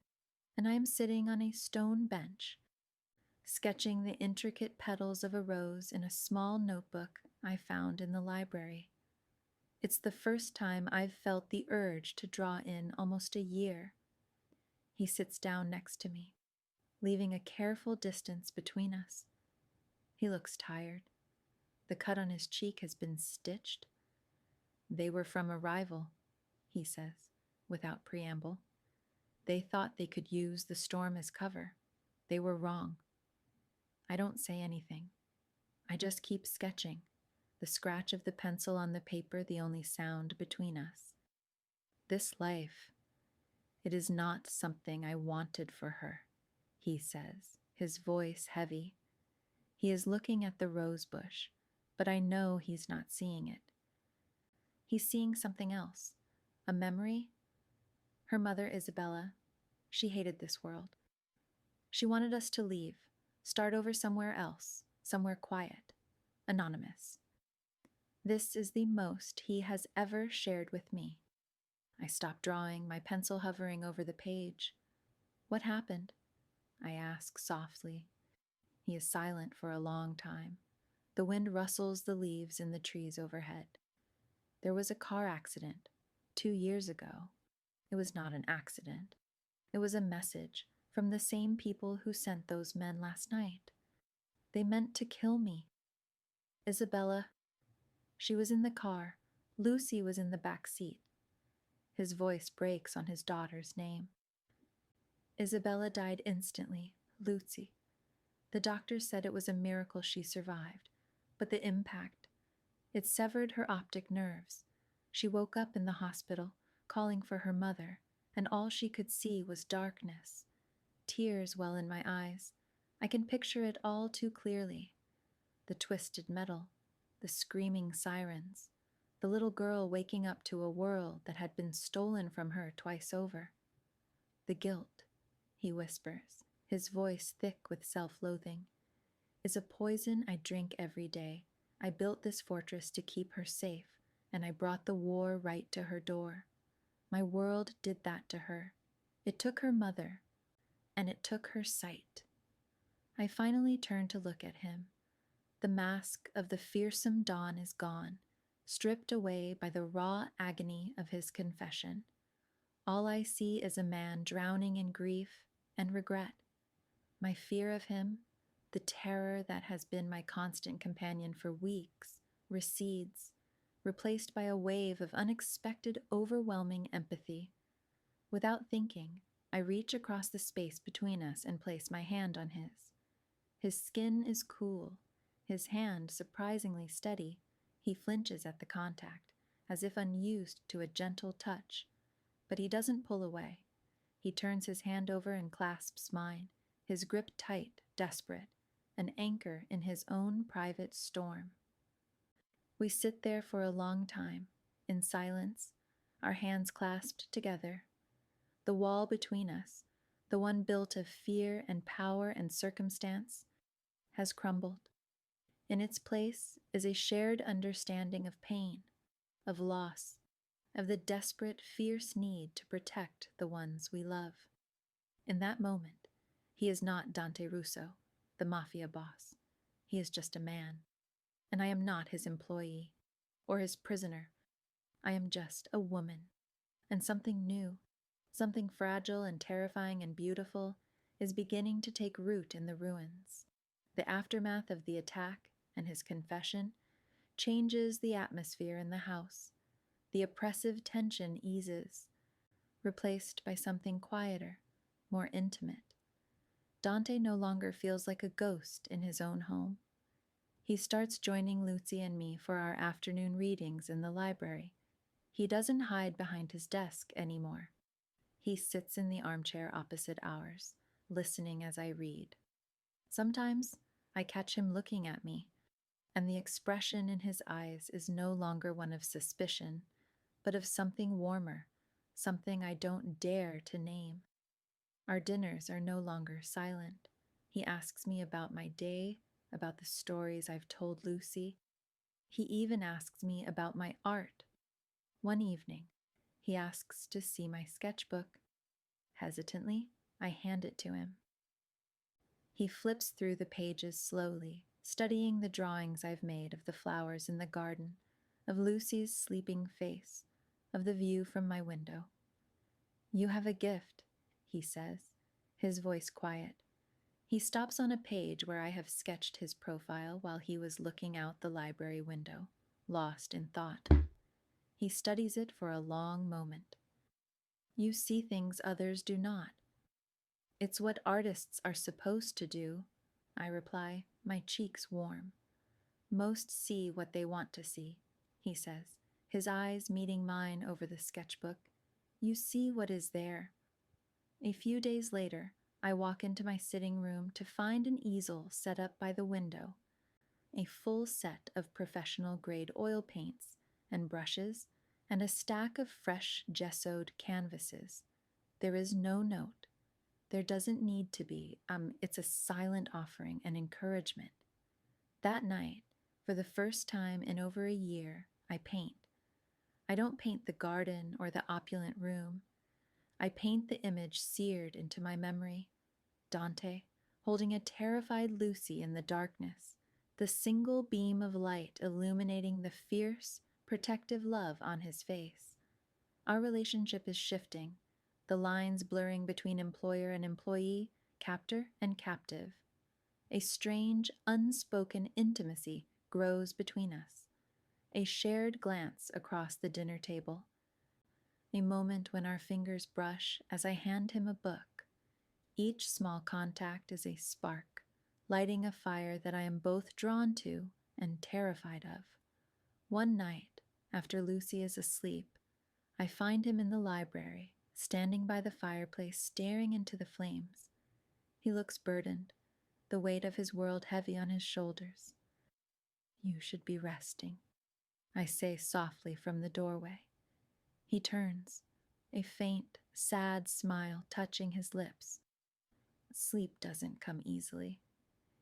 and I am sitting on a stone bench, sketching the intricate petals of a rose in a small notebook I found in the library. It's the first time I've felt the urge to draw in almost a year. He sits down next to me, leaving a careful distance between us. He looks tired. The cut on his cheek has been stitched. They were from a rival, he says, without preamble. They thought they could use the storm as cover. They were wrong. I don't say anything. I just keep sketching, the scratch of the pencil on the paper the only sound between us. This life, it is not something I wanted for her, he says, his voice heavy. He is looking at the rose bush, but I know he's not seeing it. He's seeing something else, a memory. Her mother, Isabella, she hated this world. She wanted us to leave, start over somewhere else, somewhere quiet, anonymous. This is the most he has ever shared with me. I stop drawing, my pencil hovering over the page. What happened? I ask softly. He is silent for a long time. The wind rustles the leaves in the trees overhead. There was a car accident 2 years ago. It was not an accident. It was a message from the same people who sent those men last night. They meant to kill me. Isabella, she was in the car. Lucy was in the back seat. His voice breaks on his daughter's name. Isabella died instantly, Lucy. The doctors said it was a miracle she survived, but the impact, it severed her optic nerves. She woke up in the hospital, calling for her mother, and all she could see was darkness. Tears well in my eyes. I can picture it all too clearly. The twisted metal, the screaming sirens, the little girl waking up to a world that had been stolen from her twice over. The guilt, he whispers, his voice thick with self-loathing, is a poison I drink every day. I built this fortress to keep her safe, and I brought the war right to her door. My world did that to her. It took her mother, and it took her sight. I finally turn to look at him. The mask of the fearsome dawn is gone, stripped away by the raw agony of his confession. All I see is a man drowning in grief and regret. My fear of him, the terror that has been my constant companion for weeks, recedes, replaced by a wave of unexpected, overwhelming empathy. Without thinking, I reach across the space between us and place my hand on his. His skin is cool, his hand surprisingly steady. He flinches at the contact, as if unused to a gentle touch, but he doesn't pull away. He turns his hand over and clasps mine, his grip tight, desperate, an anchor in his own private storm. We sit there for a long time, in silence, our hands clasped together. The wall between us, the one built of fear and power and circumstance, has crumbled. In its place is a shared understanding of pain, of loss, of the desperate, fierce need to protect the ones we love. In that moment, he is not Dante Russo, the Mafia boss. He is just a man, and I am not his employee or his prisoner. I am just a woman, and something new, something fragile and terrifying and beautiful is beginning to take root in the ruins. The aftermath of the attack and his confession changes the atmosphere in the house. The oppressive tension eases, replaced by something quieter, more intimate. Dante no longer feels like a ghost in his own home. He starts joining Lucy and me for our afternoon readings in the library. He doesn't hide behind his desk anymore. He sits in the armchair opposite ours, listening as I read. Sometimes I catch him looking at me, and the expression in his eyes is no longer one of suspicion, but of something warmer, something I don't dare to name. Our dinners are no longer silent. He asks me about my day, about the stories I've told Lucy. He even asks me about my art. One evening, he asks to see my sketchbook. Hesitantly, I hand it to him. He flips through the pages slowly, studying the drawings I've made of the flowers in the garden, of Lucy's sleeping face, of the view from my window. "You have a gift," he says, his voice quiet. He stops on a page where I have sketched his profile while he was looking out the library window, lost in thought. He studies it for a long moment. "You see things others do not." "It's what artists are supposed to do," I reply, my cheeks warm. "Most see what they want to see," he says, his eyes meeting mine over the sketchbook. "You see what is there." A few days later, I walk into my sitting room to find an easel set up by the window, a full set of professional-grade oil paints and brushes, and a stack of fresh gessoed canvases. There is no note. There doesn't need to be. It's a silent offering and encouragement. That night, for the first time in over a year, I paint. I don't paint the garden or the opulent room. I paint the image seared into my memory. Dante, holding a terrified Lucy in the darkness, the single beam of light illuminating the fierce, protective love on his face. Our relationship is shifting, the lines blurring between employer and employee, captor and captive. A strange, unspoken intimacy grows between us. A shared glance across the dinner table. A moment when our fingers brush as I hand him a book. Each small contact is a spark, lighting a fire that I am both drawn to and terrified of. One night, after Lucy is asleep, I find him in the library, standing by the fireplace, staring into the flames. He looks burdened, the weight of his world heavy on his shoulders. "You should be resting," I say softly from the doorway. He turns, a faint, sad smile touching his lips. Sleep doesn't come easily.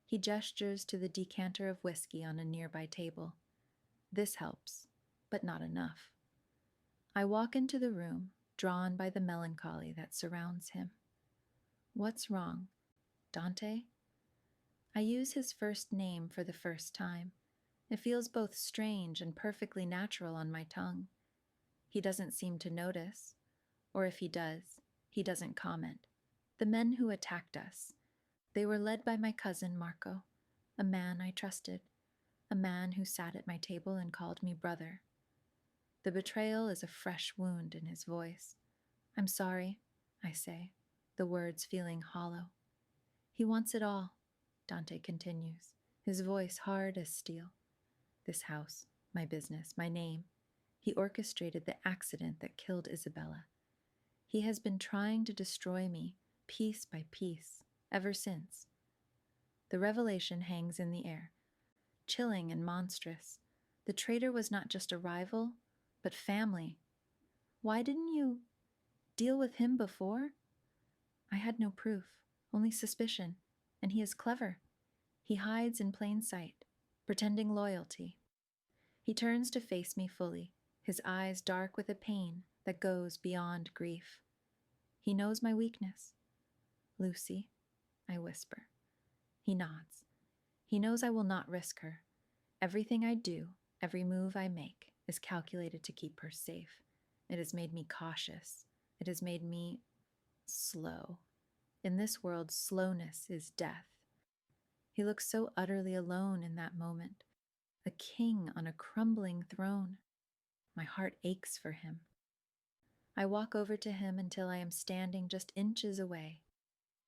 He gestures to the decanter of whiskey on a nearby table. This helps, but not enough. I walk into the room, drawn by the melancholy that surrounds him. "What's wrong? Dante?" I use his first name for the first time. It feels both strange and perfectly natural on my tongue. He doesn't seem to notice, or if he does, he doesn't comment. The men who attacked us, they were led by my cousin Marco, a man I trusted, a man who sat at my table and called me brother. The betrayal is a fresh wound in his voice. "I'm sorry," I say, the words feeling hollow. "He wants it all," Dante continues, his voice hard as steel. "This house, my business, my name. He orchestrated the accident that killed Isabella. He has been trying to destroy me, piece by piece, ever since." The revelation hangs in the air, chilling and monstrous. The traitor was not just a rival, but family. "Why didn't you deal with him before?" I had no proof, only suspicion, and he is clever. He hides in plain sight, pretending loyalty. He turns to face me fully, his eyes dark with a pain that goes beyond grief. He knows my weakness. "Lucy," I whisper. He nods. He knows I will not risk her. Everything I do, every move I make, is calculated to keep her safe. It has made me cautious. It has made me slow. In this world, slowness is death. He looks so utterly alone in that moment, a king on a crumbling throne. My heart aches for him. I walk over to him until I am standing just inches away.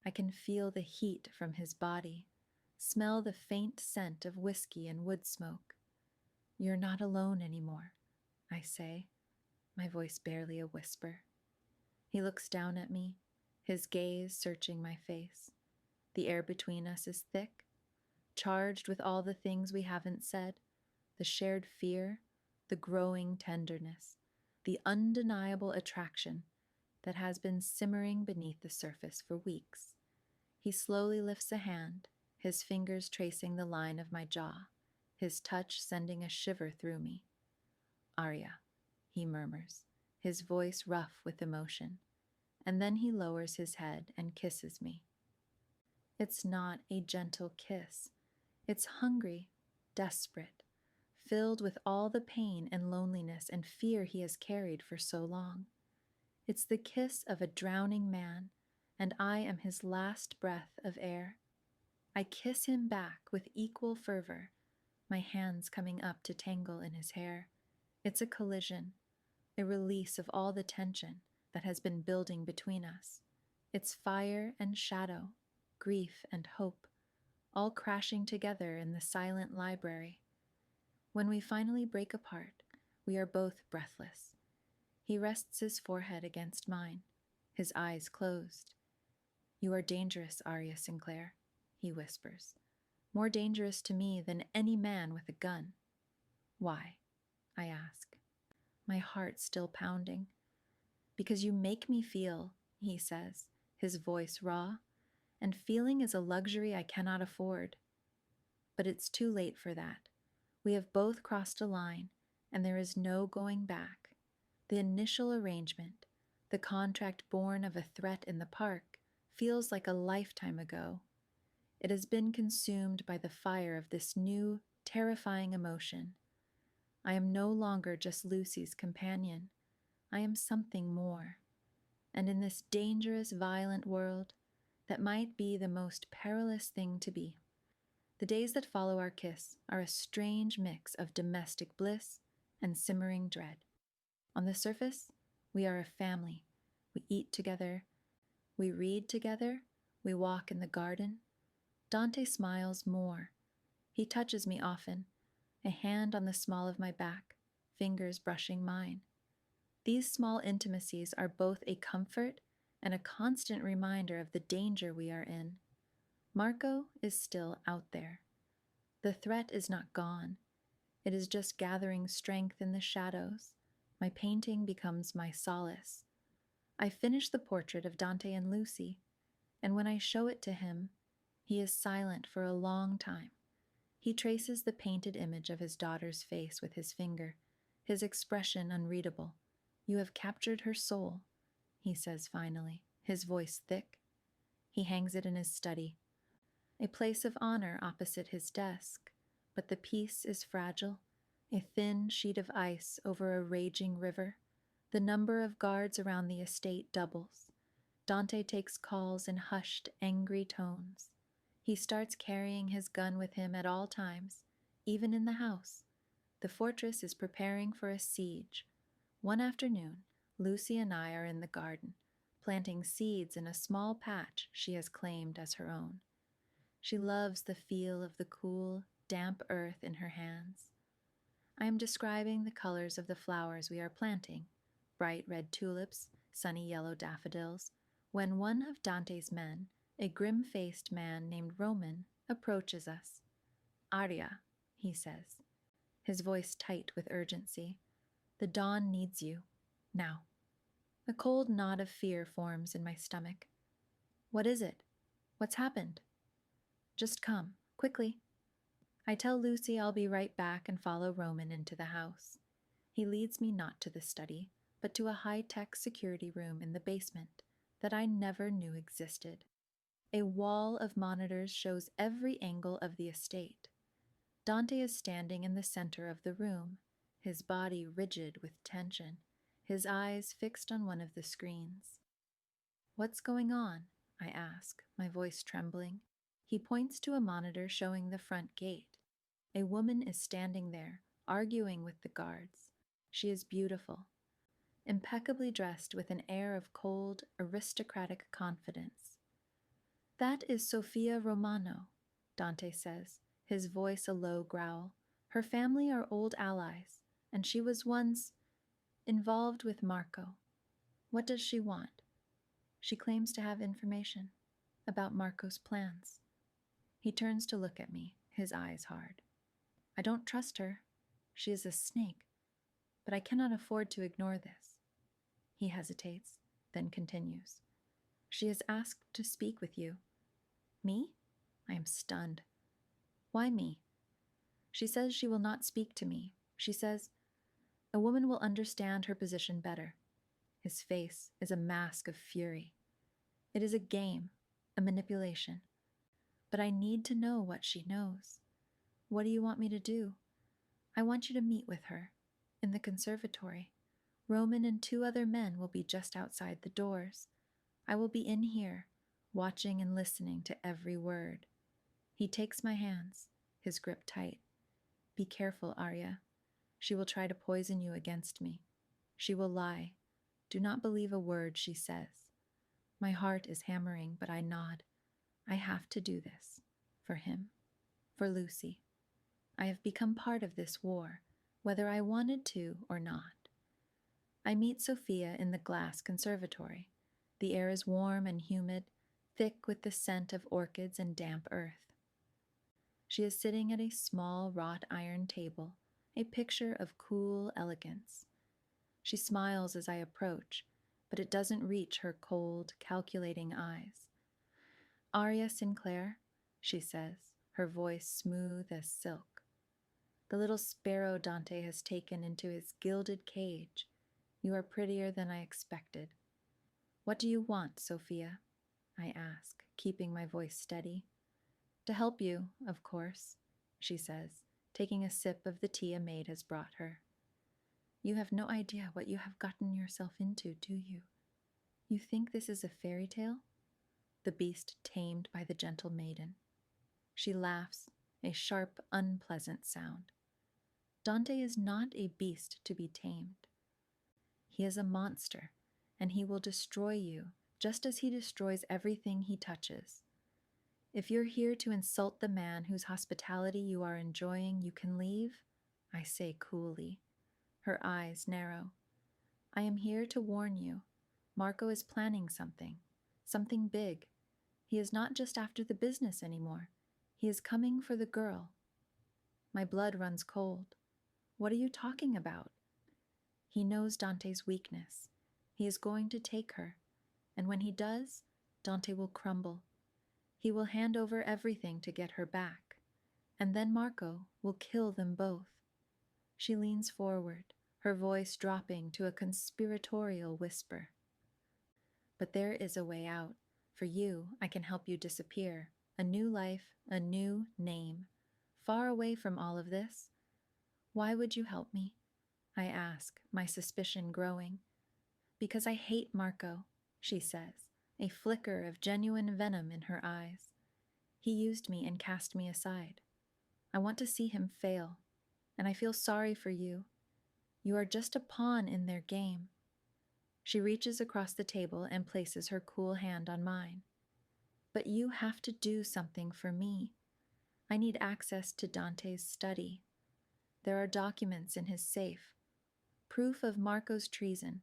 I can feel the heat from his body, smell the faint scent of whiskey and wood smoke. "You're not alone anymore," I say, my voice barely a whisper. He looks down at me, his gaze searching my face. The air between us is thick, charged with all the things we haven't said, the shared fear, the growing tenderness, the undeniable attraction that has been simmering beneath the surface for weeks. He slowly lifts a hand, his fingers tracing the line of my jaw, his touch sending a shiver through me. "Aria," he murmurs, his voice rough with emotion, and then he lowers his head and kisses me. It's not a gentle kiss. It's hungry, desperate, filled with all the pain and loneliness and fear he has carried for so long. It's the kiss of a drowning man, and I am his last breath of air. I kiss him back with equal fervor, my hands coming up to tangle in his hair. It's a collision, a release of all the tension that has been building between us. It's fire and shadow, grief and hope, all crashing together in the silent library. When we finally break apart, we are both breathless. He rests his forehead against mine, his eyes closed. "You are dangerous, Aria Sinclair," he whispers. "More dangerous to me than any man with a gun." "Why?" I ask, my heart still pounding. "Because you make me feel," he says, his voice raw, "and feeling is a luxury I cannot afford." But it's too late for that. We have both crossed a line, and there is no going back. The initial arrangement, the contract born of a threat in the park, feels like a lifetime ago. It has been consumed by the fire of this new, terrifying emotion. I am no longer just Lucy's companion. I am something more. And in this dangerous, violent world, that might be the most perilous thing to be. The days that follow our kiss are a strange mix of domestic bliss and simmering dread. On the surface, we are a family. We eat together. We read together. We walk in the garden. Dante smiles more. He touches me often, a hand on the small of my back, fingers brushing mine. These small intimacies are both a comfort and a constant reminder of the danger we are in. Marco is still out there. The threat is not gone. It is just gathering strength in the shadows. My painting becomes my solace. I finish the portrait of Dante and Lucy, and when I show it to him, he is silent for a long time. He traces the painted image of his daughter's face with his finger, his expression unreadable. "You have captured her soul," he says finally, his voice thick. He hangs it in his study, a place of honor opposite his desk, but the piece is fragile, a thin sheet of ice over a raging river. The number of guards around the estate doubles. Dante takes calls in hushed, angry tones. He starts carrying his gun with him at all times, even in the house. The fortress is preparing for a siege. One afternoon, Lucy and I are in the garden, planting seeds in a small patch she has claimed as her own. She loves the feel of the cool, damp earth in her hands. I am describing the colors of the flowers we are planting, bright red tulips, sunny yellow daffodils, when one of Dante's men, a grim-faced man named Roman, approaches us. "Aria," he says, his voice tight with urgency. "The dawn needs you. Now." A cold knot of fear forms in my stomach. "What is it? What's happened?" "Just come, quickly." I tell Lucy I'll be right back and follow Roman into the house. He leads me not to the study, but to a high-tech security room in the basement that I never knew existed. A wall of monitors shows every angle of the estate. Dante is standing in the center of the room, his body rigid with tension, his eyes fixed on one of the screens. "What's going on?" I ask, my voice trembling. He points to a monitor showing the front gate. A woman is standing there, arguing with the guards. She is beautiful, impeccably dressed with an air of cold, aristocratic confidence. "That is Sofia Romano," Dante says, his voice a low growl. "Her family are old allies, and she was once involved with Marco. What does she want?" "She claims to have information about Marco's plans." He turns to look at me, his eyes hard. "I don't trust her. She is a snake, but I cannot afford to ignore this." He hesitates, then continues. "She has asked to speak with you." "Me?" I am stunned. "Why me?" "She says she will not speak to me. She says a woman will understand her position better." His face is a mask of fury. "It is a game, a manipulation. but I need to know what she knows. What do you want me to do? I want you to meet with her in the conservatory. Roman and 2 other men will be just outside the doors. I will be in here, watching and listening to every word. He takes my hands, his grip tight. Be careful, Aria. She will try to poison you against me. She will lie. Do not believe a word she says. My heart is hammering, but I nod. I have to do this. For him. For Lucy. I have become part of this war, whether I wanted to or not. I meet Sophia in the glass conservatory. The air is warm and humid, thick with the scent of orchids and damp earth. She is sitting at a small wrought iron table, a picture of cool elegance. She smiles as I approach, but it doesn't reach her cold, calculating eyes. Aria Sinclair, she says, her voice smooth as silk. The little sparrow Dante has taken into his gilded cage. You are prettier than I expected. What do you want, Sophia? I ask, keeping my voice steady. To help you, of course, she says, taking a sip of the tea a maid has brought her. You have no idea what you have gotten yourself into, do you? You think this is a fairy tale? The beast tamed by the gentle maiden. She laughs, a sharp, unpleasant sound. Dante is not a beast to be tamed. He is a monster, and he will destroy you just as he destroys everything he touches. If you're here to insult the man whose hospitality you are enjoying, you can leave, I say coolly. Her eyes narrow. I am here to warn you. Marco is planning something big. He is not just after the business anymore. He is coming for the girl. My blood runs cold. What are you talking about? He knows Dante's weakness. He is going to take her, and when he does, Dante will crumble. He will hand over everything to get her back, and then Marco will kill them both. She leans forward, her voice dropping to a conspiratorial whisper. But there is a way out. For you, I can help you disappear. A new life, a new name. Far away from all of this. Why would you help me? I ask, my suspicion growing. Because I hate Marco, she says, a flicker of genuine venom in her eyes. He used me and cast me aside. I want to see him fail, and I feel sorry for you. You are just a pawn in their game. She reaches across the table and places her cool hand on mine. But you have to do something for me. I need access to Dante's study. There are documents in his safe, proof of Marco's treason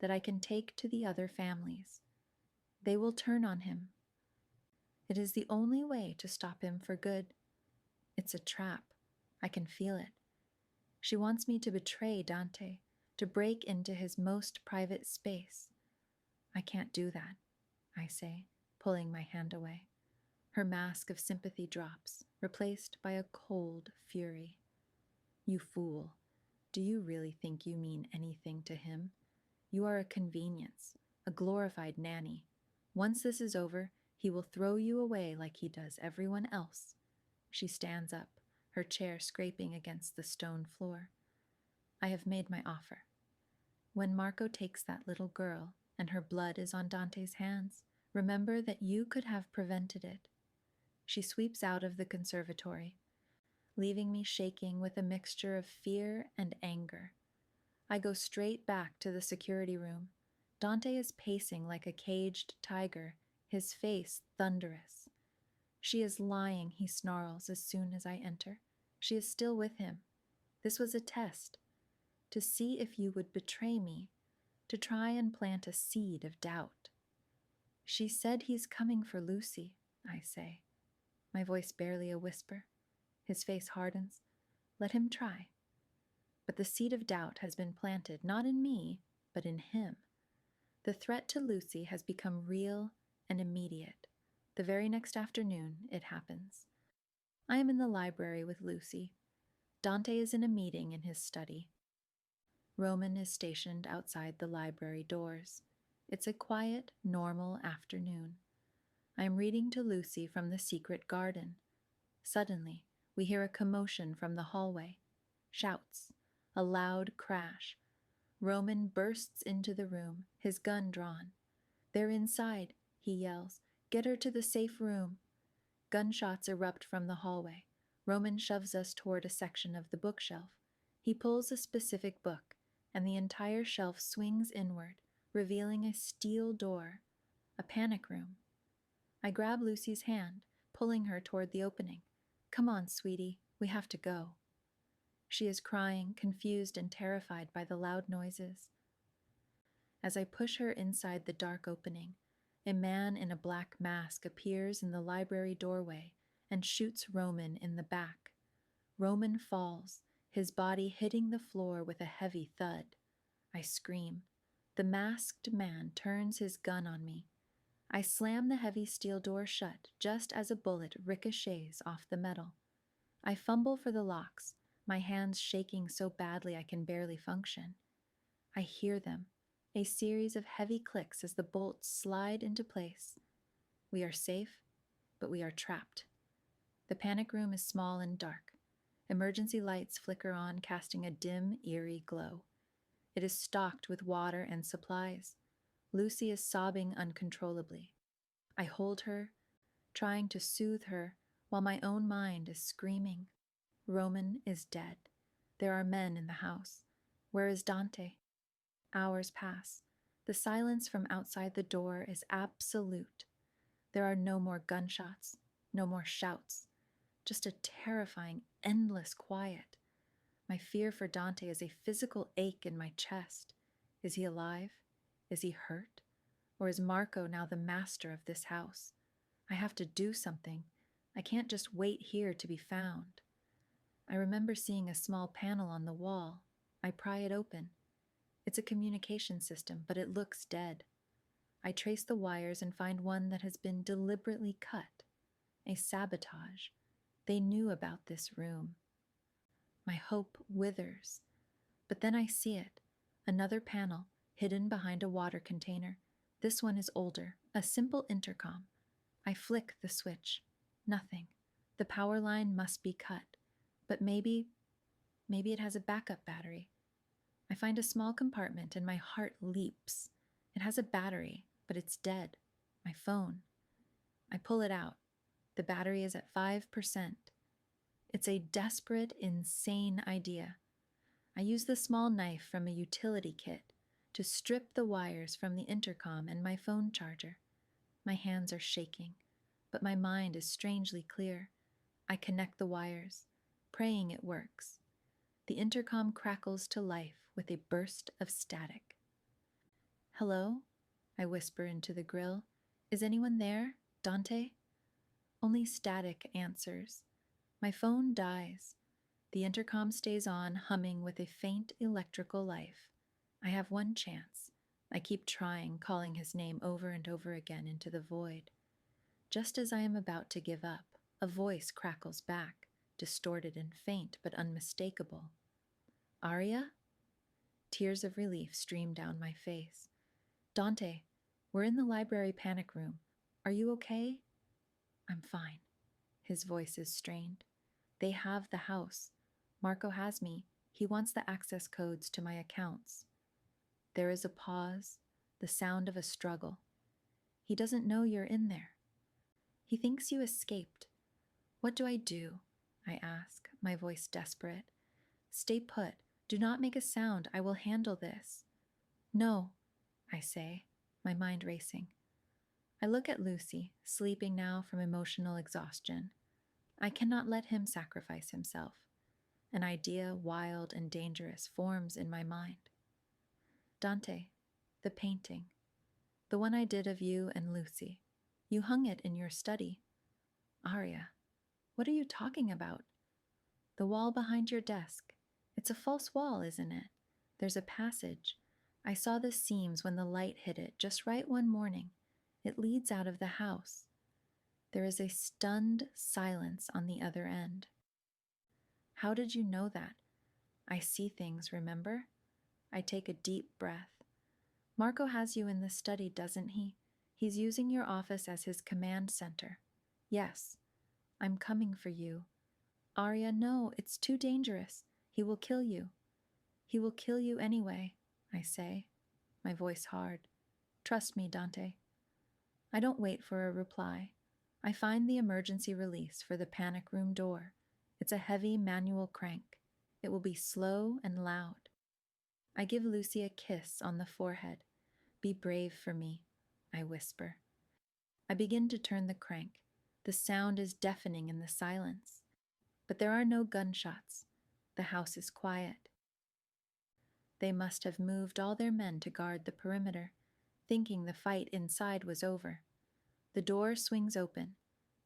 that I can take to the other families. They will turn on him. It is the only way to stop him for good. It's a trap. I can feel it. She wants me to betray Dante, to break into his most private space. I can't do that, I say, pulling my hand away. Her mask of sympathy drops, replaced by a cold fury. You fool. Do you really think you mean anything to him? You are a convenience, a glorified nanny. Once this is over, he will throw you away like he does everyone else. She stands up, her chair scraping against the stone floor. I have made my offer. When Marco takes that little girl and her blood is on Dante's hands, remember that you could have prevented it. She sweeps out of the conservatory, leaving me shaking with a mixture of fear and anger. I go straight back to the security room. Dante is pacing like a caged tiger, his face thunderous. She is lying, he snarls as soon as I enter. She is still with him. This was a test, to see if you would betray me, to try and plant a seed of doubt. She said he's coming for Lucy, I say, my voice barely a whisper. His face hardens. Let him try. But the seed of doubt has been planted not in me, but in him. The threat to Lucy has become real and immediate. The very next afternoon, it happens. I am in the library with Lucy. Dante is in a meeting in his study. Roman is stationed outside the library doors. It's a quiet, normal afternoon. I am reading to Lucy from the secret garden. Suddenly, we hear a commotion from the hallway. Shouts. A loud crash. Roman bursts into the room, his gun drawn. "They're inside," he yells. "Get her to the safe room." Gunshots erupt from the hallway. Roman shoves us toward a section of the bookshelf. He pulls a specific book, and the entire shelf swings inward, revealing a steel door. A panic room. I grab Lucy's hand, pulling her toward the opening. "Come on, sweetie, we have to go." She is crying, confused and terrified by the loud noises. As I push her inside the dark opening, a man in a black mask appears in the library doorway and shoots Roman in the back. Roman falls, his body hitting the floor with a heavy thud. I scream. The masked man turns his gun on me. I slam the heavy steel door shut just as a bullet ricochets off the metal. I fumble for the locks, my hands shaking so badly I can barely function. I hear them, a series of heavy clicks as the bolts slide into place. We are safe, but we are trapped. The panic room is small and dark. Emergency lights flicker on, casting a dim, eerie glow. It is stocked with water and supplies. Lucy is sobbing uncontrollably. I hold her, trying to soothe her, while my own mind is screaming. Roman is dead. There are men in the house. Where is Dante? Hours pass. The silence from outside the door is absolute. There are no more gunshots, no more shouts, just a terrifying, endless quiet. My fear for Dante is a physical ache in my chest. Is he alive? Is he hurt? Or is Marco now the master of this house? I have to do something. I can't just wait here to be found. I remember seeing a small panel on the wall. I pry it open. It's a communication system, but it looks dead. I trace the wires and find one that has been deliberately cut. A sabotage. They knew about this room. My hope withers. But then I see it. Another panel, hidden behind a water container. This one is older, a simple intercom. I flick the switch. Nothing. The power line must be cut. But maybe it has a backup battery. I find a small compartment and my heart leaps. It has a battery, but it's dead. My phone. I pull it out. The battery is at 5%. It's a desperate, insane idea. I use the small knife from a utility kit to strip the wires from the intercom and my phone charger. My hands are shaking, but my mind is strangely clear. I connect the wires, praying it works. The intercom crackles to life with a burst of static. "Hello?" I whisper into the grill. "Is anyone there? Dante?" Only static answers. My phone dies. The intercom stays on, humming with a faint electrical life. I have one chance. I keep trying, calling his name over and over again into the void. Just as I am about to give up, a voice crackles back, distorted and faint but unmistakable. "Aria?" Tears of relief stream down my face. "Dante, we're in the library panic room. Are you okay?" "I'm fine." His voice is strained. "They have the house. Marco has me. He wants the access codes to my accounts." There is a pause, the sound of a struggle. "He doesn't know you're in there. He thinks you escaped. What do I do?" I ask, my voice desperate. "Stay put. Do not make a sound. I will handle this." "No," I say, my mind racing. I look at Lucy, sleeping now from emotional exhaustion. I cannot let him sacrifice himself. An idea, wild and dangerous, forms in my mind. "Dante, the painting. The one I did of you and Lucy. You hung it in your study." "Aria, what are you talking about?" "The wall behind your desk. It's a false wall, isn't it? There's a passage. I saw the seams when the light hit it just right one morning. It leads out of the house." There is a stunned silence on the other end. "How did you know that?" "I see things, remember?" I take a deep breath. "Marco has you in the study, doesn't he? He's using your office as his command center. Yes, I'm coming for you. Aria, no, it's too dangerous. He will kill you. He will kill you anyway, I say, my voice hard. Trust me, Dante. I don't wait for a reply. I find the emergency release for the panic room door. It's a heavy manual crank. It will be slow and loud. I give Lucy a kiss on the forehead. Be brave for me, I whisper. I begin to turn the crank. The sound is deafening in the silence. But there are no gunshots. The house is quiet. They must have moved all their men to guard the perimeter, thinking the fight inside was over. The door swings open.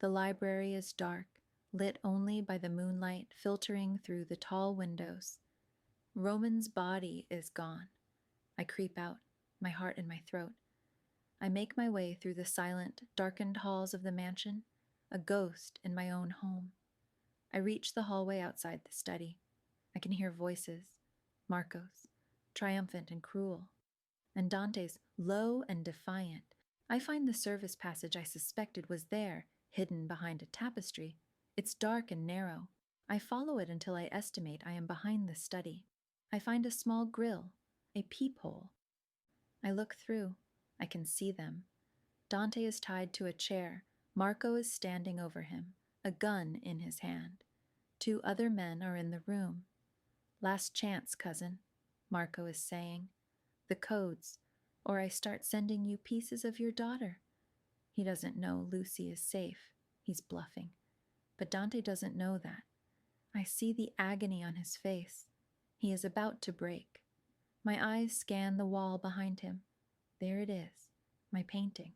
The library is dark, lit only by the moonlight filtering through the tall windows. Roman's body is gone. I creep out, my heart in my throat. I make my way through the silent, darkened halls of the mansion, a ghost in my own home. I reach the hallway outside the study. I can hear voices, Marco's, triumphant and cruel, and Dante's low and defiant. I find the service passage I suspected was there, hidden behind a tapestry. It's dark and narrow. I follow it until I estimate I am behind the study. I find a small grill, a peephole. I look through. I can see them. Dante is tied to a chair. Marco is standing over him, a gun in his hand. 2 other men are in the room. Last chance, cousin, Marco is saying. The codes, or I start sending you pieces of your daughter. He doesn't know Lucy is safe. He's bluffing. But Dante doesn't know that. I see the agony on his face. He is about to break. My eyes scan the wall behind him. There it is, my painting.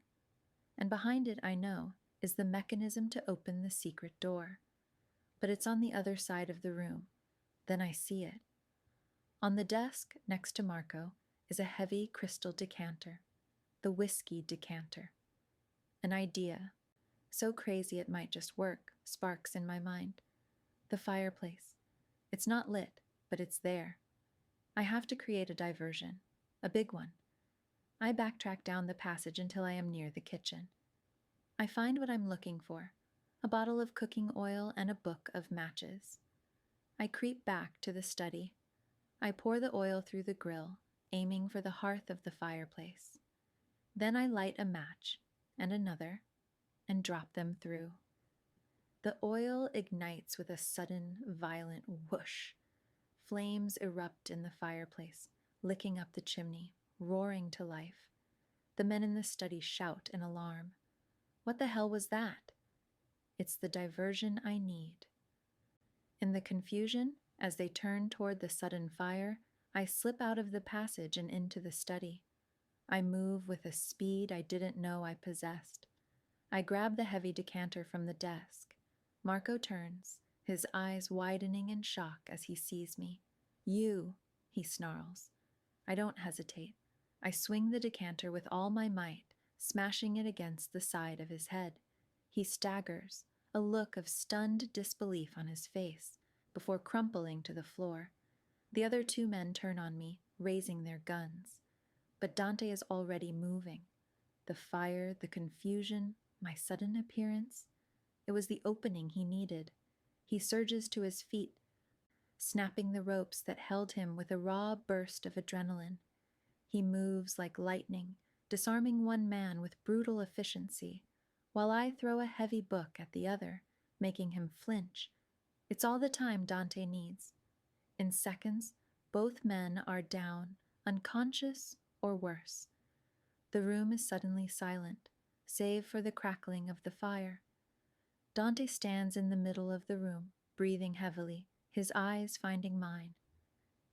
And behind it, I know, is the mechanism to open the secret door. But it's on the other side of the room. Then I see it. On the desk next to Marco is a heavy crystal decanter, the whiskey decanter. An idea, so crazy it might just work, sparks in my mind. The fireplace. It's not lit, but it's there. I have to create a diversion, a big one. I backtrack down the passage until I am near the kitchen. I find what I'm looking for, a bottle of cooking oil and a book of matches. I creep back to the study. I pour the oil through the grill, aiming for the hearth of the fireplace. Then I light a match, and another, and drop them through. The oil ignites with a sudden, violent whoosh. Flames erupt in the fireplace, licking up the chimney, roaring to life. The men in the study shout in alarm. What the hell was that? It's the diversion I need. In the confusion, as they turn toward the sudden fire, I slip out of the passage and into the study. I move with a speed I didn't know I possessed. I grab the heavy decanter from the desk. Marco turns, his eyes widening in shock as he sees me. You, he snarls. I don't hesitate. I swing the decanter with all my might, smashing it against the side of his head. He staggers, a look of stunned disbelief on his face, before crumpling to the floor. The other 2 men turn on me, raising their guns. But Dante is already moving. The fire, the confusion, my sudden appearance. It was the opening he needed. He surges to his feet, snapping the ropes that held him with a raw burst of adrenaline. He moves like lightning, disarming one man with brutal efficiency, while I throw a heavy book at the other, making him flinch. It's all the time Dante needs. In seconds, both men are down, unconscious or worse. The room is suddenly silent, save for the crackling of the fire. Dante stands in the middle of the room, breathing heavily, his eyes finding mine.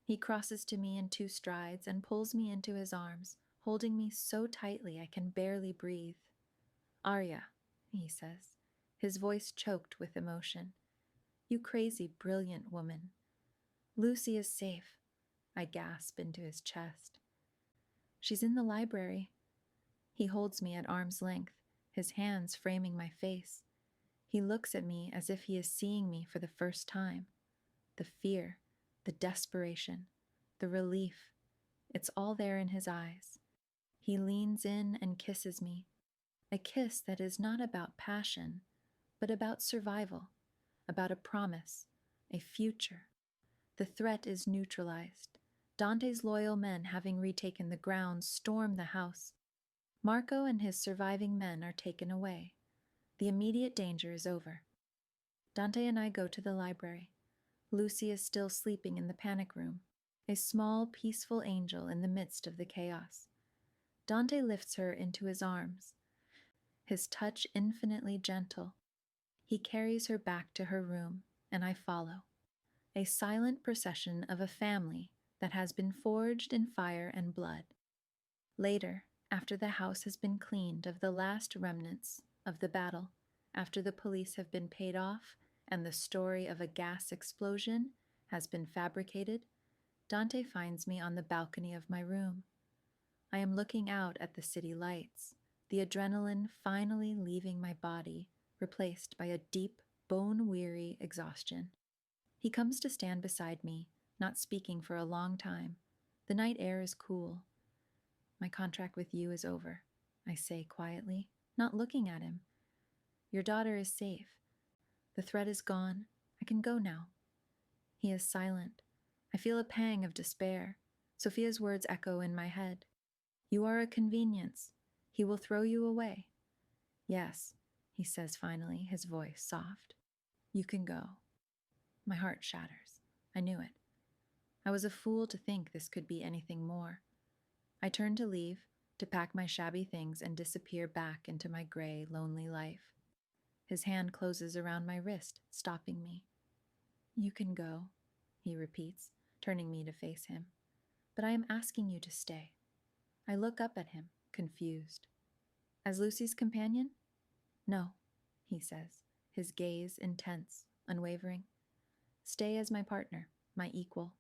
He crosses to me in 2 strides and pulls me into his arms, holding me so tightly I can barely breathe. Aria, he says, his voice choked with emotion. You crazy, brilliant woman. Lucy is safe, I gasp into his chest. She's in the library. He holds me at arm's length, his hands framing my face. He looks at me as if he is seeing me for the first time. The fear, the desperation, the relief, it's all there in his eyes. He leans in and kisses me, A kiss that is not about passion, but about survival, about a promise, a future. The threat is neutralized. Dante's loyal men, having retaken the grounds, storm the house. Marco and his surviving men are taken away. The immediate danger is over. Dante and I go to the library. Lucy is still sleeping in the panic room, a small, peaceful angel in the midst of the chaos. Dante lifts her into his arms, his touch infinitely gentle. He carries her back to her room, and I follow. A silent procession of a family that has been forged in fire and blood. Later, after the house has been cleaned of the last remnants of the battle, after the police have been paid off and the story of a gas explosion has been fabricated, Dante finds me on the balcony of my room. I am looking out at the city lights, the adrenaline finally leaving my body, replaced by a deep, bone-weary exhaustion. He comes to stand beside me, not speaking for a long time. The night air is cool. My contract with you is over, I say quietly, not looking at him. Your daughter is safe. The threat is gone. I can go now. He is silent. I feel a pang of despair. Sophia's words echo in my head. You are a convenience. He will throw you away. Yes, he says finally, his voice soft. You can go. My heart shatters. I knew it. I was a fool to think this could be anything more. I turn to leave, to pack my shabby things and disappear back into my gray, lonely life. His hand closes around my wrist, stopping me. You can go, he repeats, turning me to face him. But I am asking you to stay. I look up at him, confused. As Lucy's companion? No, he says, his gaze intense, unwavering. Stay as my partner, my equal.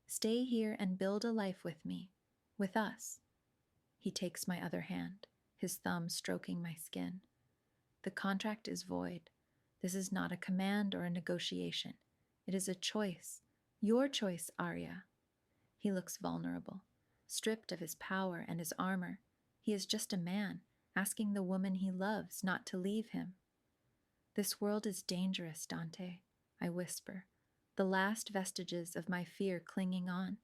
Stay here and build a life with me, with us. He takes my other hand, his thumb stroking my skin. The contract is void. This is not a command or a negotiation. It is a choice. Your choice, Aria. He looks vulnerable, stripped of his power and his armor. He is just a man, asking the woman he loves not to leave him. This world is dangerous, Dante, I whisper, the last vestiges of my fear clinging on.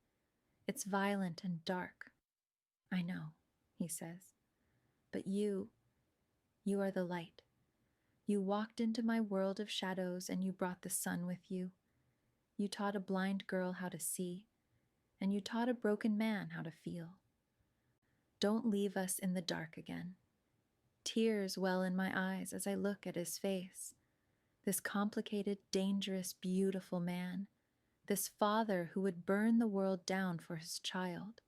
It's violent and dark. I know, he says, but you are the light. You walked into my world of shadows and you brought the sun with you. You taught a blind girl how to see, and you taught a broken man how to feel. Don't leave us in the dark again. Tears well in my eyes as I look at his face. This complicated, dangerous, beautiful man. This father who would burn the world down for his child.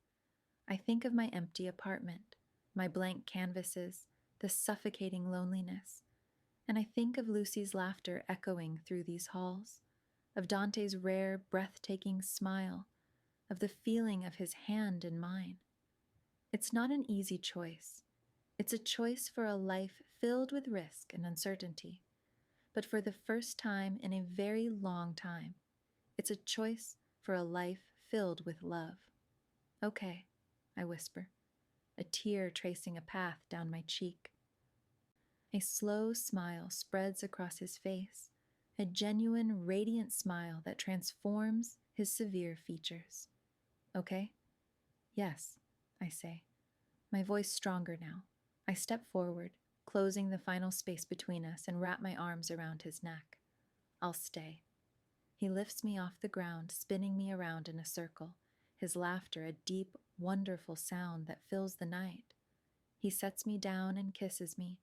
I think of my empty apartment, my blank canvases, the suffocating loneliness. And I think of Lucy's laughter echoing through these halls, of Dante's rare, breathtaking smile, of the feeling of his hand in mine. It's not an easy choice. It's a choice for a life filled with risk and uncertainty. But for the first time in a very long time, it's a choice for a life filled with love. Okay, I whisper, a tear tracing a path down my cheek. A slow smile spreads across his face, a genuine, radiant smile that transforms his severe features. Okay? Yes, I say, my voice stronger now. I step forward, closing the final space between us, and wrap my arms around his neck. I'll stay. He lifts me off the ground, spinning me around in a circle, his laughter a deep, wonderful sound that fills the night. He sets me down and kisses me,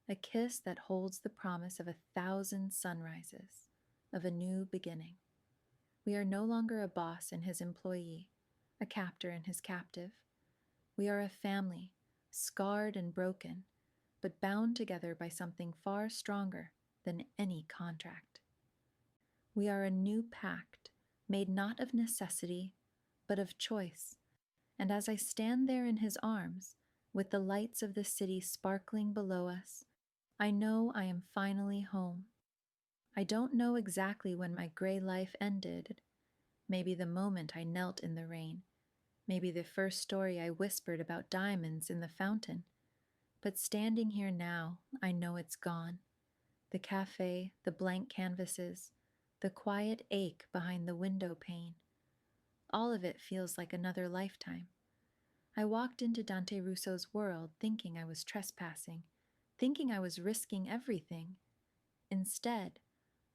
a kiss that holds the promise of 1,000 sunrises, of a new beginning. We are no longer a boss and his employee, a captor and his captive. We are a family, scarred and broken, but bound together by something far stronger than any contract. We are a new pact, made not of necessity, but of choice. And as I stand there in his arms, with the lights of the city sparkling below us, I know I am finally home. I don't know exactly when my gray life ended. Maybe the moment I knelt in the rain. Maybe the first story I whispered about diamonds in the fountain. But standing here now, I know it's gone. The cafe, the blank canvases, the quiet ache behind the window pane. All of it feels like another lifetime. I walked into Dante Russo's world thinking I was trespassing, thinking I was risking everything. Instead,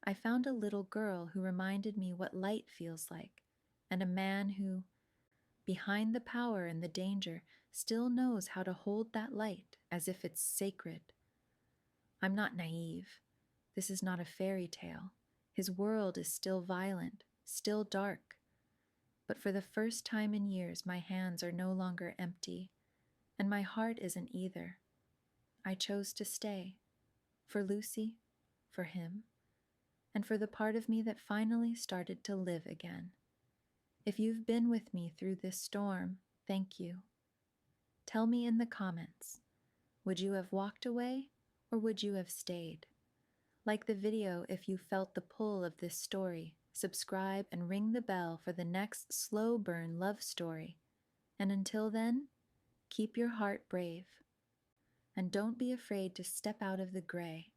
I found a little girl who reminded me what light feels like, and a man who, behind the power and the danger, still knows how to hold that light as if it's sacred. I'm not naive. This is not a fairy tale. His world is still violent, still dark. But for the first time in years, my hands are no longer empty, and my heart isn't either. I chose to stay. For Lucy, for him, and for the part of me that finally started to live again. If you've been with me through this storm, thank you. Tell me in the comments, would you have walked away or would you have stayed? Like the video if you felt the pull of this story, subscribe and ring the bell for the next slow burn love story. And until then, keep your heart brave. And don't be afraid to step out of the gray.